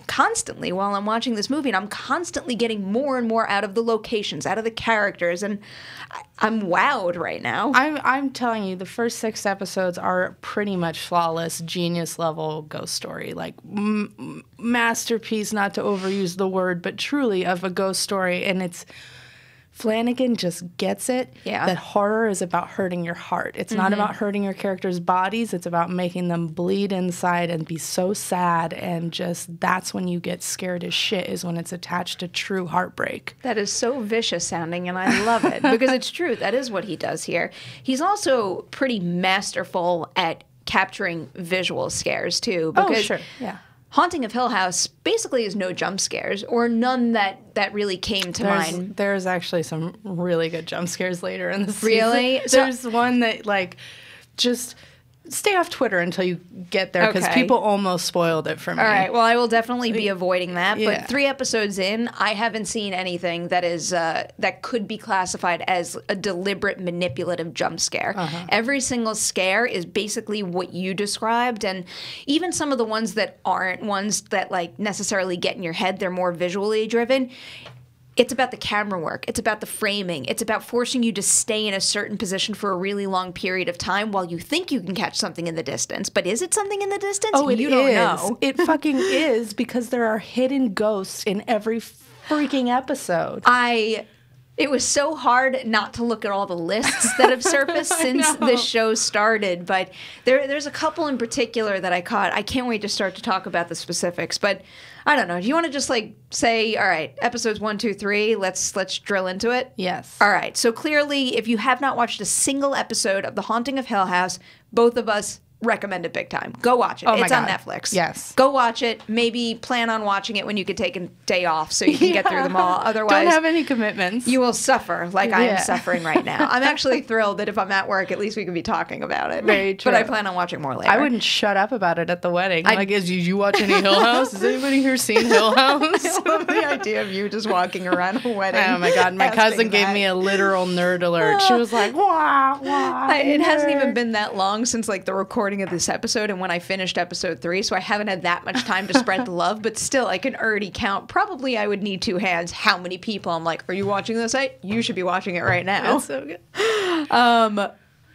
constantly while I'm watching this movie, and I'm constantly getting more and more out of the locations, out of the characters, and I'm wowed right now.
I'm telling you, the first 6 episodes are pretty much flawless, genius level ghost story, like masterpiece, not to overuse the word, but truly of a ghost story. And it's Flanagan just gets it.
Yeah.
That horror is about hurting your heart. It's not about hurting your characters' bodies. It's about making them bleed inside and be so sad. And just that's when you get scared as shit, is when it's attached to true heartbreak.
That is so vicious sounding, and I love it because it's true. That is what he does here. He's also pretty masterful at capturing visual scares too. Because Haunting of Hill House basically is no jump scares, or none that really came to mind.
There's actually some really good jump scares later in the season.
Really?
There's one that, just stay off Twitter until you get there, because people almost spoiled it for me.
All right. Well, I will definitely be avoiding that. Yeah. But 3 episodes in, I haven't seen anything that is that could be classified as a deliberate manipulative jump scare. Every single scare is basically what you described, and even some of the ones that aren't ones that necessarily get in your head, they're more visually driven. It's about the camera work. It's about the framing. It's about forcing you to stay in a certain position for a really long period of time while you think you can catch something in the distance. But is it something in the distance?
Oh,
you don't know.
It fucking is, because there are hidden ghosts in every freaking episode.
It was so hard not to look at all the lists that have surfaced since this show started, but there's a couple in particular that I caught. I can't wait to start to talk about the specifics, but I don't know. Do you want to just say, all right, episodes 1, 2, 3, let's drill into it?
Yes.
All right. So clearly, if you have not watched a single episode of The Haunting of Hill House, both of us recommend it big time. Go watch it. It's on Netflix.
Yes.
Go watch it. Maybe plan on watching it when you could take a day off so you can get through them all. Otherwise,
don't have any commitments.
You will suffer like I am suffering right now. I'm actually thrilled that if I'm at work, at least we can be talking about it.
Very true.
But I plan on watching more later.
I wouldn't shut up about it at the wedding. Did you watch any Hill House? Has anybody here seen Hill House?
I love the idea of you just walking around a wedding.
Oh my God. My cousin gave me a literal nerd alert. She was like, wah, wah.
It hasn't even been that long since like the recording of this episode and when I finished episode 3, so I haven't had that much time to spread the love, but still I can already count. Probably I would need 2 hands how many people I'm like, are you watching this? You should be watching it right now.
That's so good.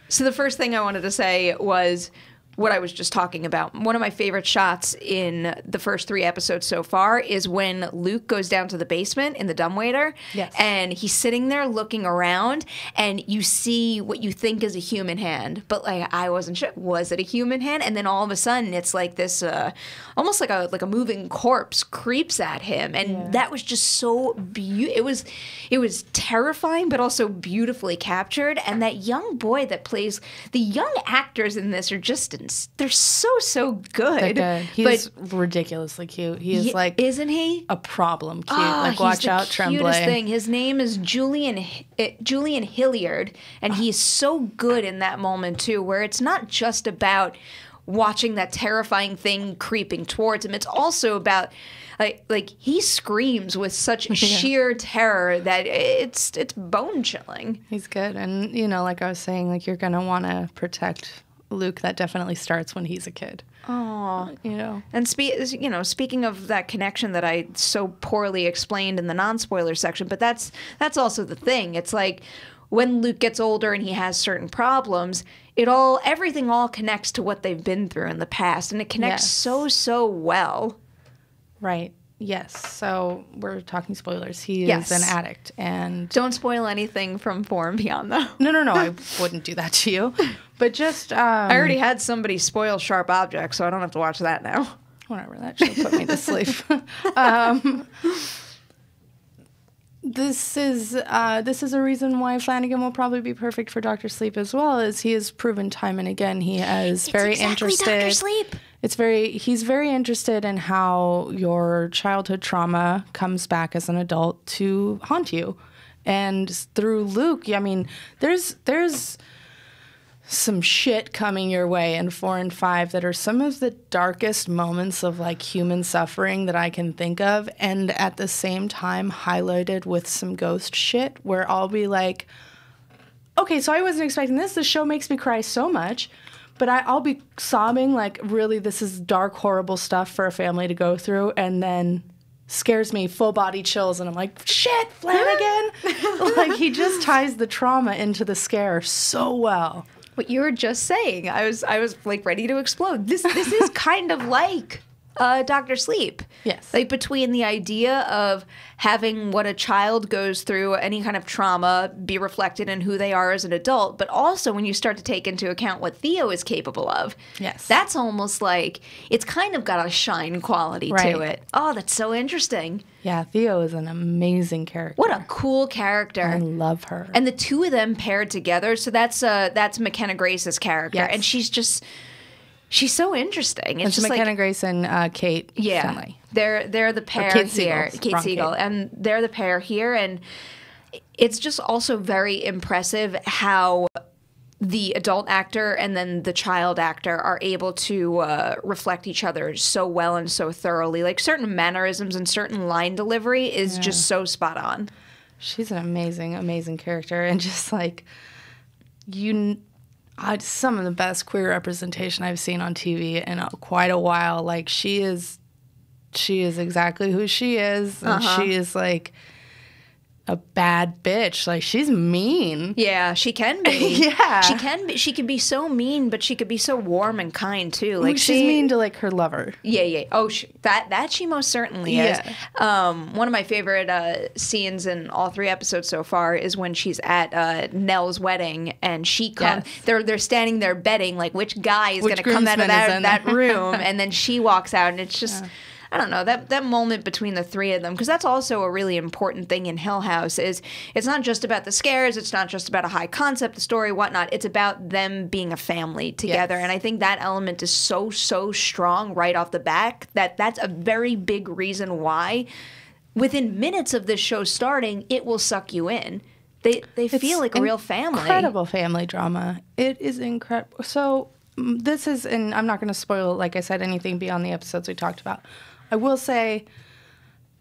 So the first thing I wanted to say was what I was just talking about. One of my favorite shots in the first 3 episodes so far is when Luke goes down to the basement in the dumbwaiter.
Yes.
And he's sitting there looking around, and you see what you think is a human hand. But like I wasn't sure. Was it a human hand? And then all of a sudden it's like this almost like a moving corpse creeps at him. And that was just so beautiful. It was terrifying, but also beautifully captured. And that young boy that plays, the young actors in this are just they're so good.
He's ridiculously cute. He is like,
isn't he?
A problem cute. Like watch out, Tremblay.
Thing. His name is Julian Hilliard, and he's so good in that moment too, where it's not just about watching that terrifying thing creeping towards him. It's also about like he screams with such sheer terror that it's bone chilling.
He's good, and like I was saying, like you're gonna want to protect Luke. That definitely starts when he's a kid.
Oh, And speaking of that connection that I so poorly explained in the non-spoiler section, but that's also the thing. It's like when Luke gets older and he has certain problems, everything all connects to what they've been through in the past, and it connects so well.
Right. Yes. So we're talking spoilers. He is an addict, and
don't spoil anything from 4 and Beyond, though.
No. I wouldn't do that to you. But just
I already had somebody spoil Sharp Objects, so I don't have to watch that now.
Whatever. That should put me to sleep. This is a reason why Flanagan will probably be perfect for Dr. Sleep as well, as he has proven time and again he is interested.
Dr. Sleep.
He's very interested in how your childhood trauma comes back as an adult to haunt you. And through Luke, I mean, there's some shit coming your way in 4 and 5 that are some of the darkest moments of like human suffering that I can think of, and at the same time highlighted with some ghost shit where I'll be like, okay, so I wasn't expecting this. The show makes me cry so much, but I'll be sobbing like, really, this is dark, horrible stuff for a family to go through, and then scares me, full body chills, and I'm like, shit, Flanagan. Like he just ties the trauma into the scare so well.
What you were just saying, I was like ready to explode. This is kind of like Dr. Sleep.
Yes.
Like between the idea of having what a child goes through, any kind of trauma, be reflected in who they are as an adult, but also when you start to take into account what Theo is capable of.
Yes.
That's almost like, it's kind of got a shine quality to it. Oh, that's so interesting.
Yeah, Theo is an amazing character.
What a cool character.
I love her.
And the two of them paired together, so that's McKenna Grace's character, and she's so interesting.
It's just McKenna Grace and Kate Finley.
They're the pair here. Kate Siegel. And they're the pair here. And it's just also very impressive how the adult actor and then the child actor are able to reflect each other so well and so thoroughly. Like certain mannerisms and certain line delivery is just so spot on.
She's an amazing, amazing character. And just like, some of the best queer representation I've seen on TV in quite a while. Like she is exactly who she is, and she is like a bad bitch. Like she's mean.
Yeah, she can be.
Yeah,
she can be. She can be so mean, but she could be so warm and kind too. Like
she's mean to like her lover.
Yeah. Oh, that she most certainly is. One of my favorite scenes in all 3 episodes so far is when she's at Nell's wedding and she comes. Yes. They're standing there betting like which guy is going to come out of that room, and then she walks out, and it's just. I don't know, that moment between the three of them, because that's also a really important thing in Hill House, is it's not just about the scares, it's not just about a high concept, the story, whatnot, it's about them being a family together. Yes. And I think that element is so strong right off the bat that's a very big reason why within minutes of this show starting, it will suck you in. They feel like a real family.
Incredible family drama. It is incredible. So this is, and I'm not going to spoil, like I said, anything beyond the episodes we talked about. I will say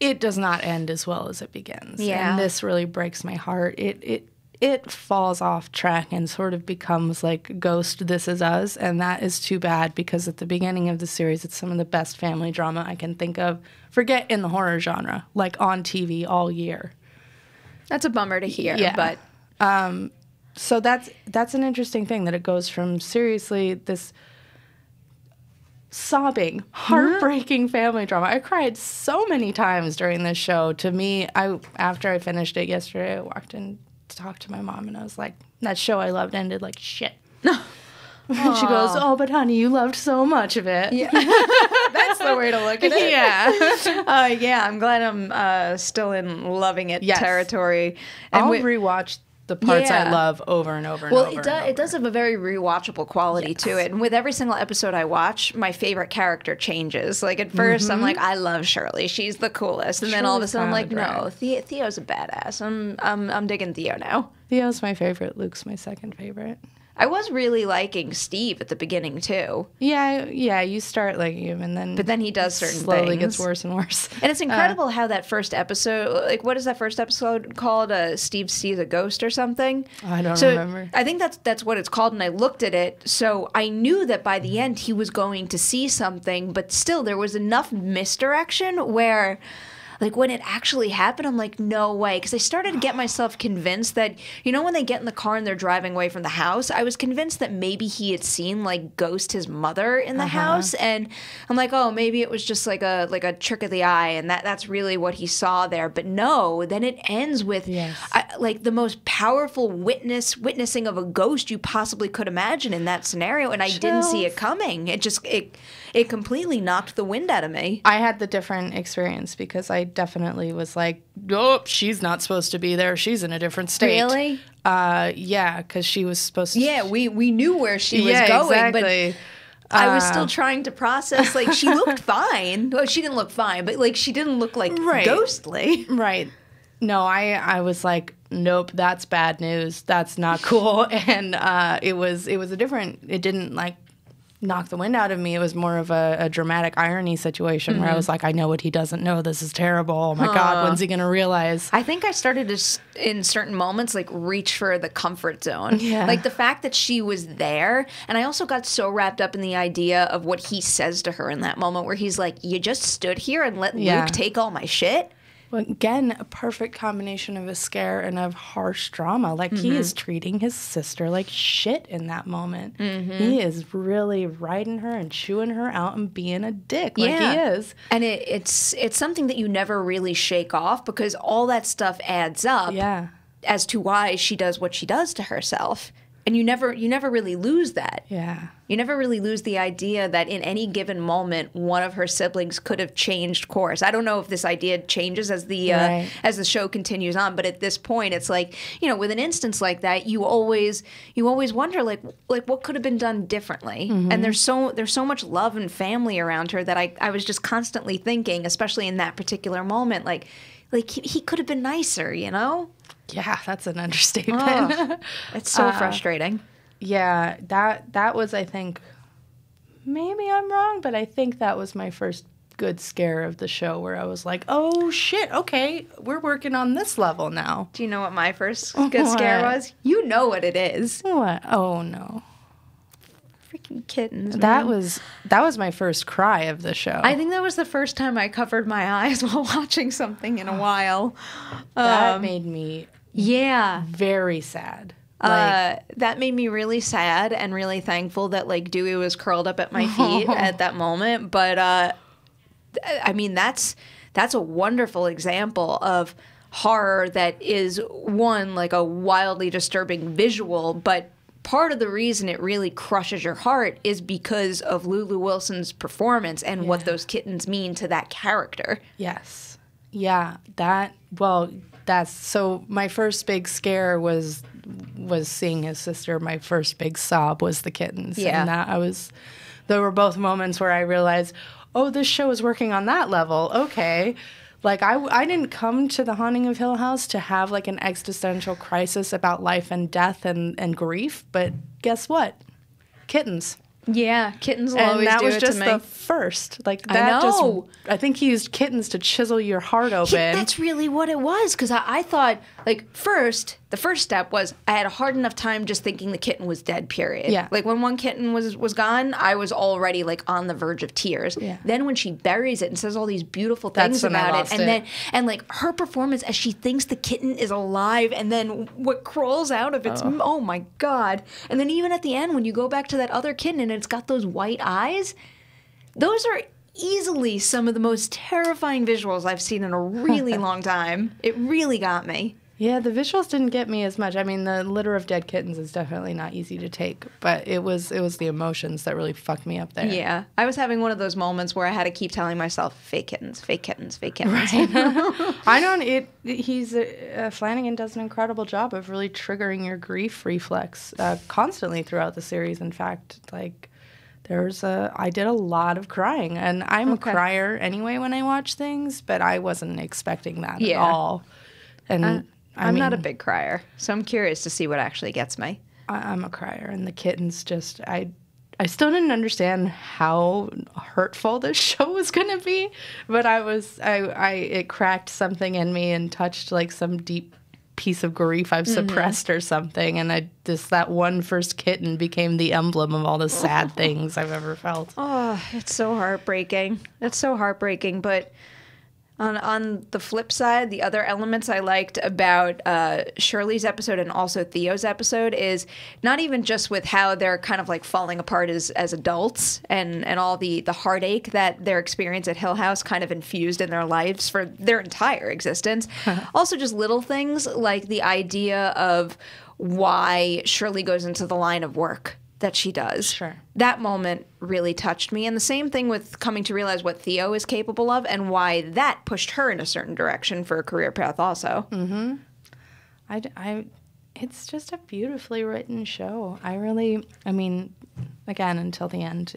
it does not end as well as it begins. Yeah. And this really breaks my heart. It falls off track and sort of becomes like Ghost, This Is Us, and that is too bad because at the beginning of the series, it's some of the best family drama I can think of. Forget in the horror genre, like on TV all year.
That's a bummer to hear, but...
So that's an interesting thing, that it goes from seriously this sobbing, heartbreaking family drama. I cried so many times during this show. To me, after I finished it yesterday, I walked in to talk to my mom, and I was like, that show I loved ended like shit. And she goes, oh, but honey, you loved so much of it.
Yeah. That's the way to look at it. Yeah. Yeah, I'm glad I'm still in loving it territory. And
I'll rewatch the parts I love over and over and over.
Well, it does have a very rewatchable quality to it. And with every single episode I watch, my favorite character changes. Like at first, I'm like, I love Shirley. She's the coolest. And then all of a sudden, I'm like, no, Theo's a badass. I'm digging Theo now.
Theo's my favorite. Luke's my second favorite.
I was really liking Steve at the beginning, too.
Yeah, you start liking him, and then...
But then he does certain
slowly
things.
Gets worse and worse.
And it's incredible how that first episode... Like, what is that first episode called? Steve Sees a Ghost or something?
I don't remember.
I think that's what it's called, and I looked at it, so I knew that by the end he was going to see something, but still, there was enough misdirection where... Like, when it actually happened, I'm like, no way. Because I started to get myself convinced that, you know, when they get in the car and they're driving away from the house, I was convinced that maybe he had seen, like, Ghost, his mother, in the house. And I'm like, oh, maybe it was just like a trick of the eye, and that's really what he saw there. But no, then it ends with, like, the most powerful witnessing of a ghost you possibly could imagine in that scenario. And I didn't see it coming. It completely knocked the wind out of me.
I had the different experience because I definitely was like, oh, she's not supposed to be there. She's in a different state.
Really?
Yeah, because she was supposed to...
Yeah, we knew where she was going,
exactly.
But I was still trying to process, like, she looked fine. Well, she didn't look fine, but, like, she didn't look, like, ghostly.
Right. No, I was like, nope, that's bad news. That's not cool. And it was a different... It didn't, like, knock the wind out of me. It was more of a dramatic irony situation where I was like, I know what he doesn't know. This is terrible. Oh my God, when's he going to realize?
I think I started to, in certain moments, like reach for the comfort zone. Yeah. Like the fact that she was there. And I also got so wrapped up in the idea of what he says to her in that moment where he's like, you just stood here and let Luke take all my shit?
Well, again, a perfect combination of a scare and of harsh drama. Like, he is treating his sister like shit in that moment. He is really riding her and chewing her out and being a dick like he is.
And it's something that you never really shake off because all that stuff adds up as to why she does what she does to herself. And you never really lose that. Yeah. You never really lose the idea that in any given moment, one of her siblings could have changed course. I don't know if this idea changes as the show continues on, but at this point, it's like, you know, with an instance like that, you always wonder like what could have been done differently. And there's so much love and family around her that I was just constantly thinking, especially in that particular moment, like he could have been nicer, you know?
Yeah, that's an understatement.
It's so frustrating.
Yeah, that was, I think, maybe I'm wrong, but I think that was my first good scare of the show where I was like, oh, shit, okay, we're working on this level now.
Do you know what my first good scare was? You know what it is.
What? Oh, no.
Freaking Kittens, man.
That was my first cry of the show.
I think that was the first time I covered my eyes while watching something in a while.
That made me very sad.
That made me really sad and really thankful that like Dewey was curled up at my feet at that moment. But I mean, that's a wonderful example of horror that is one like a wildly disturbing visual, but part of the reason it really crushes your heart is because of Lulu Wilson's performance and what those kittens mean to that character.
Yes. Yeah. That's so my first big scare was seeing his sister. My first big sob was the kittens.
Yeah.
And there were both moments where I realized, oh, this show is working on that level. Okay. Like, I didn't come to The Haunting of Hill House to have, like, an existential crisis about life and death and grief, but guess what? Kittens.
Yeah, kittens will always do it to me. And that was just the
first. Like, that I think he used kittens to chisel your heart open.
That's really what it was, because I thought, like, the first step was I had a hard enough time just thinking the kitten was dead, period.
Yeah.
Like, when one kitten was gone, I was already, like, on the verge of tears.
Yeah.
Then when she buries it and says all these beautiful things about it, and like, her performance as she thinks the kitten is alive, and then what crawls out of its, oh my God. And then even at the end, when you go back to that other kitten and it's got those white eyes, those are easily some of the most terrifying visuals I've seen in a really long time. It really got me.
Yeah, the visuals didn't get me as much. I mean, the litter of dead kittens is definitely not easy to take, but it was the emotions that really fucked me up there.
Yeah, I was having one of those moments where I had to keep telling myself, fake kittens, fake kittens, fake kittens.
Right. I don't, Flanagan does an incredible job of really triggering your grief reflex constantly throughout the series. In fact, like, I did a lot of crying, and I'm a crier anyway when I watch things, but I wasn't expecting that at all. And
I'm not a big crier, so I'm curious to see what actually gets me.
I'm a crier, and the kittens just, I still didn't understand how hurtful this show was going to be, but it cracked something in me and touched like some deep piece of grief I've suppressed or something, and that one first kitten became the emblem of all the sad things I've ever felt.
Oh, it's so heartbreaking. It's so heartbreaking, but on the flip side, the other elements I liked about Shirley's episode and also Theo's episode is not even just with how they're kind of like falling apart as adults and all the heartache that their experience at Hill House kind of infused in their lives for their entire existence. Also just little things like the idea of why Shirley goes into the line of work that she does.
Sure.
That moment really touched me. And the same thing with coming to realize what Theo is capable of and why that pushed her in a certain direction for a career path also.
Mm-hmm. It's just a beautifully written show. Again, until the end.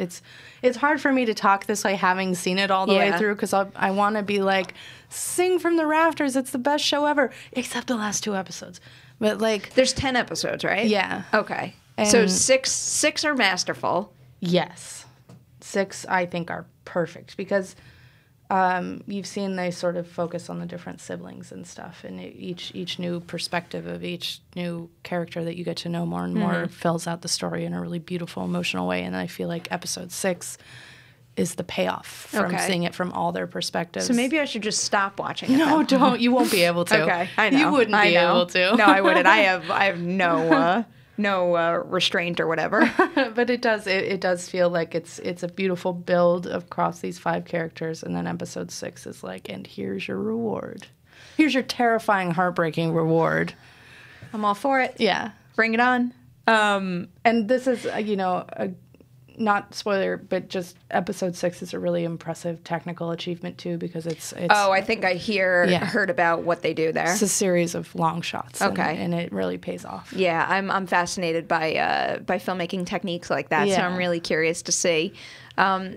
It's hard for me to talk this way having seen it all the way through, because I want to be like, sing from the rafters, it's the best show ever, except the last 2 episodes. But like...
There's 10 episodes, right?
Yeah.
Okay. So six are masterful.
Yes. 6, I think, are perfect because you've seen they sort of focus on the different siblings and stuff, and each new perspective of each new character that you get to know more and more fills out the story in a really beautiful, emotional way. And I feel like episode 6 is the payoff from seeing it from all their perspectives.
So maybe I should just stop watching it.
No, don't. You won't be able to.
Okay, I know.
You wouldn't be able to.
No, I wouldn't. I have no restraint or whatever.
But it does feel like it's a beautiful build across these 5 characters, and then episode 6 is like, and here's your reward. Here's your terrifying, heartbreaking reward.
I'm all for it.
Yeah.
Bring it on.
And this is, not spoiler, but just episode 6 is a really impressive technical achievement too, because it's
Oh, I think I heard about what they do there.
It's a series of long shots.
Okay.
And it really pays off.
Yeah, I'm fascinated by filmmaking techniques like that, so I'm really curious to see. I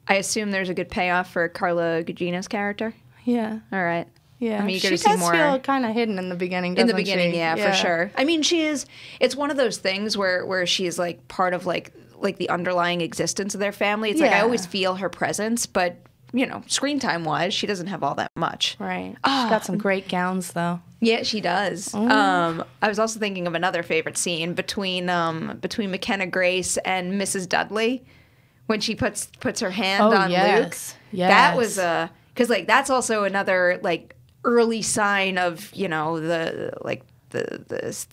assume there's a good payoff for Carla Gugino's character?
Yeah.
All right.
Yeah,
I'm eager
she
to see more.
Does feel kind of hidden in the beginning, doesn't she?
Yeah, for sure. I mean, she is. It's one of those things where she is like part of like the underlying existence of their family. It's like I always feel her presence, but screen time wise, she doesn't have all that much.
Right. She's got some great gowns though.
Yeah, she does. I was also thinking of another favorite scene between McKenna Grace and Mrs. Dudley when she puts her hand on Luke.
Yes.
That was because that's also another like early sign of the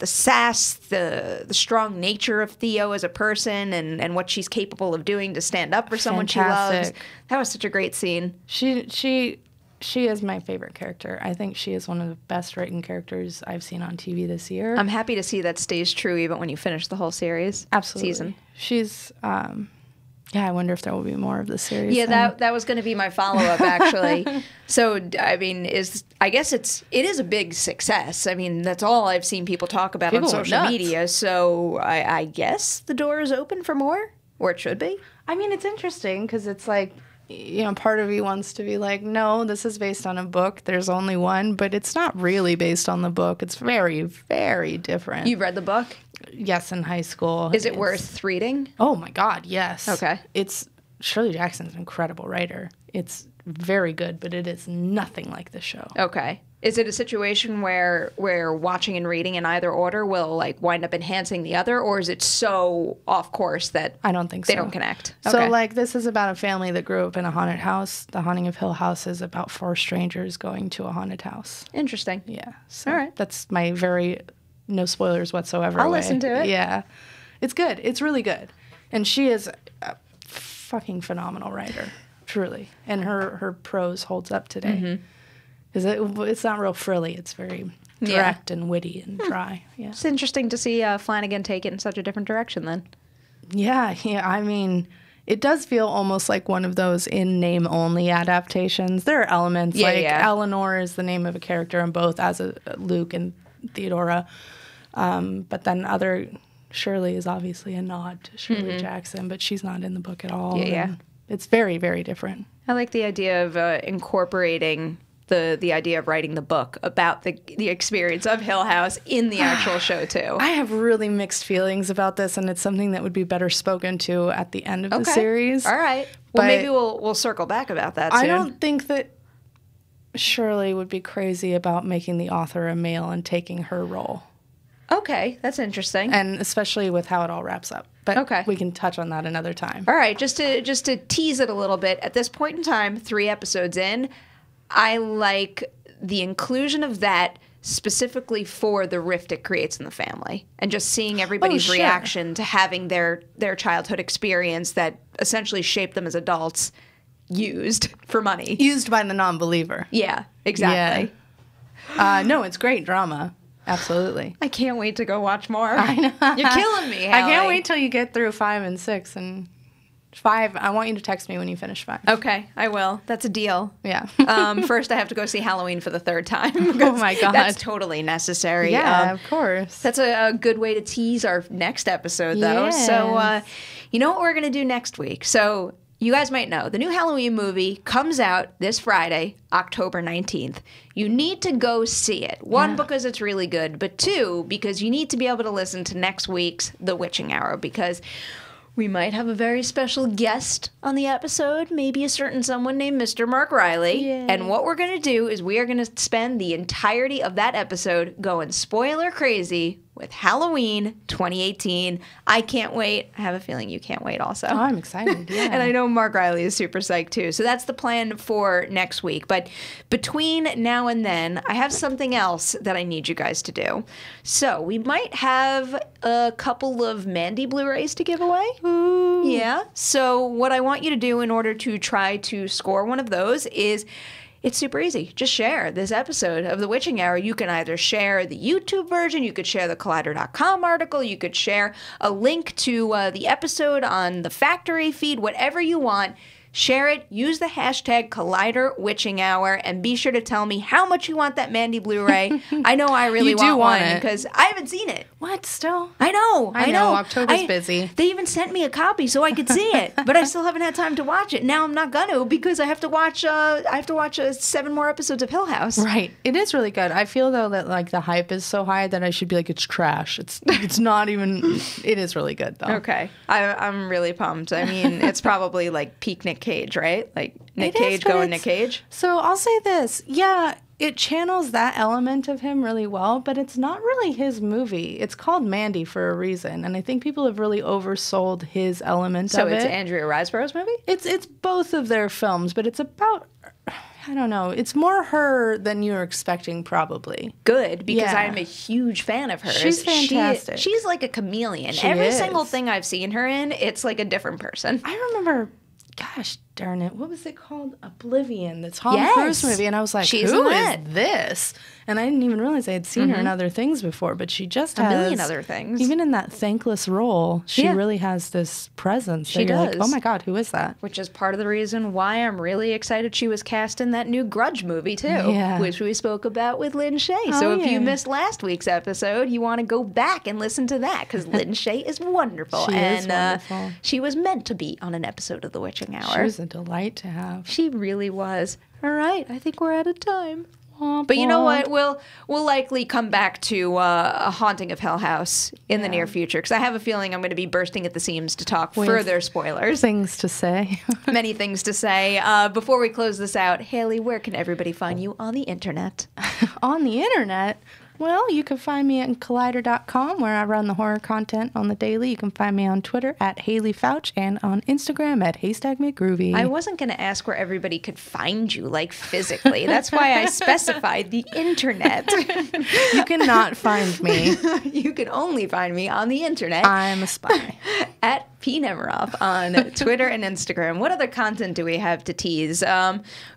sass, the strong nature of Theo as a person, and what she's capable of doing to stand up for someone she loves. That was such a great scene.
She she is my favorite character. I think she is one of the best written characters I've seen on TV this year.
I'm happy to see that stays true even when you finish the whole series.
Absolutely.
Season.
She's, I wonder if there will be more of the series.
Yeah, that was going to be my follow-up, actually. So, I mean, I guess it is a big success. I mean, that's all I've seen people talk about on social media. So, I guess the door is open for more, or it should be.
I mean, it's interesting because it's like, part of you wants to be like, no, this is based on a book. There's only one, but it's not really based on the book. It's very, very different.
You've read the book?
Yes, in high school.
Is it worth reading?
Oh, my God, yes.
Okay.
Shirley Jackson's an incredible writer. It's very good, but it is nothing like the show.
Okay. Is it a situation where watching and reading in either order will like wind up enhancing the other, or is it so off course that
I don't think so.
They don't connect?
So like this is about a family that grew up in a haunted house. The Haunting of Hill House is about 4 strangers going to a haunted house.
Interesting.
Yeah. So
all right.
That's my no spoilers whatsoever.
I'll listen to it.
Yeah. It's good. It's really good. And she is a fucking phenomenal writer, truly. And her prose holds up today. Mm-hmm. It's not real frilly. It's very direct and witty and dry. Yeah.
It's interesting to see Flanagan take it in such a different direction then.
Yeah. I mean, it does feel almost like one of those in name-only adaptations. There are elements Eleanor is the name of a character in both, as a Luke and Theodora. But then Shirley is obviously a nod to Shirley Jackson, but she's not in the book at all.
Yeah.
It's very, very different.
I like the idea of incorporating the idea of writing the book about the experience of Hill House in the actual show too.
I have really mixed feelings about this, and it's something that would be better spoken to at the end of the series.
All right. Well, maybe we'll circle back about that soon.
I don't think that Shirley would be crazy about making the author a male and taking her role.
Okay, that's interesting.
And especially with how it all wraps up. But we can touch on that another time.
All right, just to tease it a little bit, at this point in time, 3 episodes in, I like the inclusion of that specifically for the rift it creates in the family and just seeing everybody's reaction to having their childhood experience that essentially shaped them as adults used for money.
Used by the non-believer.
Yeah, exactly.
Yeah. No, it's great drama. Absolutely.
I can't wait to go watch more.
I know.
You're killing me, Haleigh.
I can't wait till you get through 5 and 6 and 5. I want you to text me when you finish 5.
Okay, I will. That's a deal.
Yeah.
First, I have to go see Halloween for the 3rd time.
Oh my God.
That's totally necessary.
Yeah, of course.
That's a good way to tease our next episode, though.
Yes.
So, you know what we're going to do next week? So, you guys might know, the new Halloween movie comes out this Friday, October 19th. You need to go see it. 1, because it's really good, but 2, because you need to be able to listen to next week's The Witching Hour, because we might have a very special guest on the episode, maybe a certain someone named Mr. Mark Riley.
Yay.
And what we're going to do is we are going to spend the entirety of that episode going spoiler crazy with Halloween 2018. I can't wait. I have a feeling you can't wait also.
Oh, I'm excited, yeah.
And I know Mark Riley is super psyched too. So that's the plan for next week. But between now and then, I have something else that I need you guys to do. So we might have a couple of Mandy Blu-rays to give away.
Ooh.
Yeah. So what I want you to do in order to try to score one of those is... It's super easy. Just share this episode of The Witching Hour. You can either share the YouTube version, you could share the Collider.com article, you could share a link to the episode on the Factory feed, whatever you want. Share it, use the hashtag #ColliderWitchingHour, and be sure to tell me how much you want that Mandy Blu-ray. I know I really want one because I haven't seen it.
What, still?
I know.
October's busy.
They even sent me a copy so I could see it, but I still haven't had time to watch it. Now I'm not gonna because I have to watch 7 more episodes of Hill House.
Right. It is really good. I feel though that like the hype is so high that I should be like it's trash. It's not even. It is really good though.
Okay. I'm really pumped. I mean, it's probably like peak Nick Cage, right? Like Nick Cage going Nick Cage.
So I'll say this. Yeah, it channels that element of him really well, but it's not really his movie. It's called Mandy for a reason, and I think people have really oversold his element of it.
So it's Andrea Riseborough's movie?
It's both of their films, but it's about... I don't know. It's more her than you're expecting, probably.
Good, because I'm a huge fan of hers.
She's fantastic.
She's like a chameleon.
She
Every
is.
single thing I've seen her in, it's like a different person.
I remember, gosh, darn it, what was it called? Oblivion, the Tom Cruise movie. And I was like,
She's
who is this? And I didn't even realize I had seen her in other things before, but she just has...
a million other things.
Even in that thankless role, she really has this presence.
She does.
Like, oh my God, who is that?
Which is part of the reason why I'm really excited she was cast in that new Grudge movie, too, which we spoke about with Lynn Shay. So if you missed last week's episode, you want to go back and listen to that, because Lynn Shay is wonderful.
She is wonderful.
She was meant to be on an episode of The Witching Hour.
She was a delight to have.
She really was. All right, I think we're out of time. But you know what? We'll likely come back to A Haunting of Hill House in the near future, because I have a feeling I'm going to be bursting at the seams to talk further spoilers.
Things to say.
Many things to say. Before we close this out, Haleigh, where can everybody find you on the internet?
On the internet? Well, you can find me at collider.com, where I run the horror content on the daily. You can find me on Twitter at Haleigh Fouch and on Instagram at HaystackMcGroovy.
I wasn't going to ask where everybody could find you, like physically. That's why I specified the internet.
You cannot find me.
You can only find me on the internet.
I'm a spy.
At P. Nemiroff on Twitter and Instagram. What other content do we have to tease? We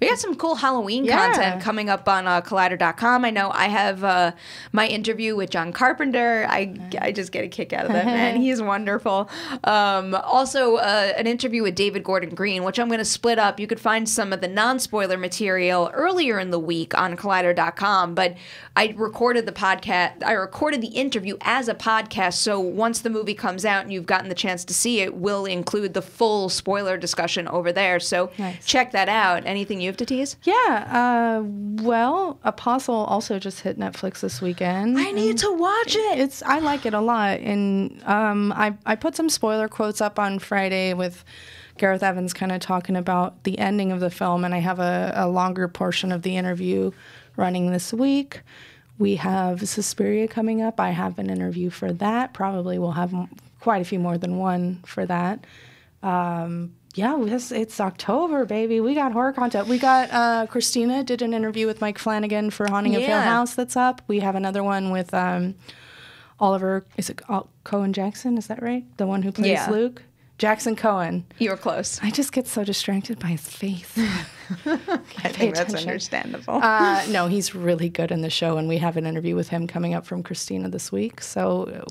got some cool Halloween content coming up on Collider.com. I know I have my interview with John Carpenter. I just get a kick out of that, man. He's wonderful. Also, an interview with David Gordon Green, which I'm going to split up. You could find some of the non-spoiler material earlier in the week on Collider.com, but I recorded the interview as a podcast, so once the movie comes out and you've gotten the chance to see it, we'll include the full spoiler discussion over there. So check that out. Anything you have to tease?
Yeah. Well, Apostle also just hit Netflix this weekend.
I need to watch it.
I like it a lot. And I put some spoiler quotes up on Friday with Gareth Evans kind of talking about the ending of the film, and I have a longer portion of the interview running this week. We have Suspiria coming up. I have an interview for that. Probably we'll have quite a few more than one for that. It's October, baby. We got horror content. We got Christina did an interview with Mike Flanagan for Haunting of Hill House that's up. We have another one with Oliver, is it Cohen Jackson? Is that right? The one who plays Luke? Jackson Cohen.
You were close.
I just get so distracted by his face.
I think that's understandable.
No, he's really good in the show, and we have an interview with him coming up from Christina this week. So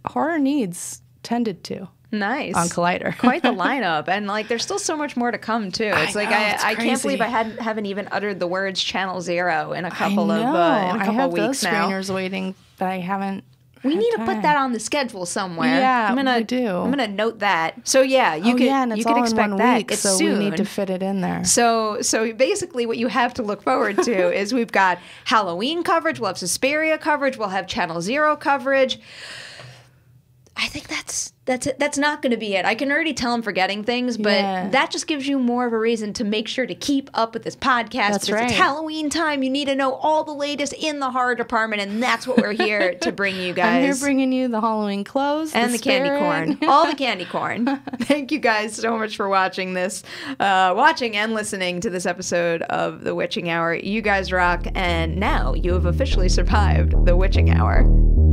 horror needs tended to.
Nice.
On Collider.
Quite the lineup. And there's still so much more to come, too. It's I can't believe I haven't even uttered the words Channel Zero in a couple of weeks now.
I have those screeners waiting, but I haven't.
We need to put that on the schedule somewhere.
Yeah, we do.
I'm gonna note that. So yeah, you can expect that.
Week,
it's
so
soon.
We need to fit it in there.
So basically, what you have to look forward to is we've got Halloween coverage. We'll have Suspiria coverage. We'll have Channel Zero coverage. I think that's it. That's not going to be it. I can already tell I'm forgetting things, but that just gives you more of a reason to make sure to keep up with this podcast.
That's right.
It's Halloween time. You need to know all the latest in the horror department, and that's what we're here to bring you guys.
I'm here bringing you the Halloween clothes.
And the candy corn. All the candy corn. Thank you guys so much for watching this, watching and listening to this episode of The Witching Hour. You guys rock, and now you have officially survived The Witching Hour.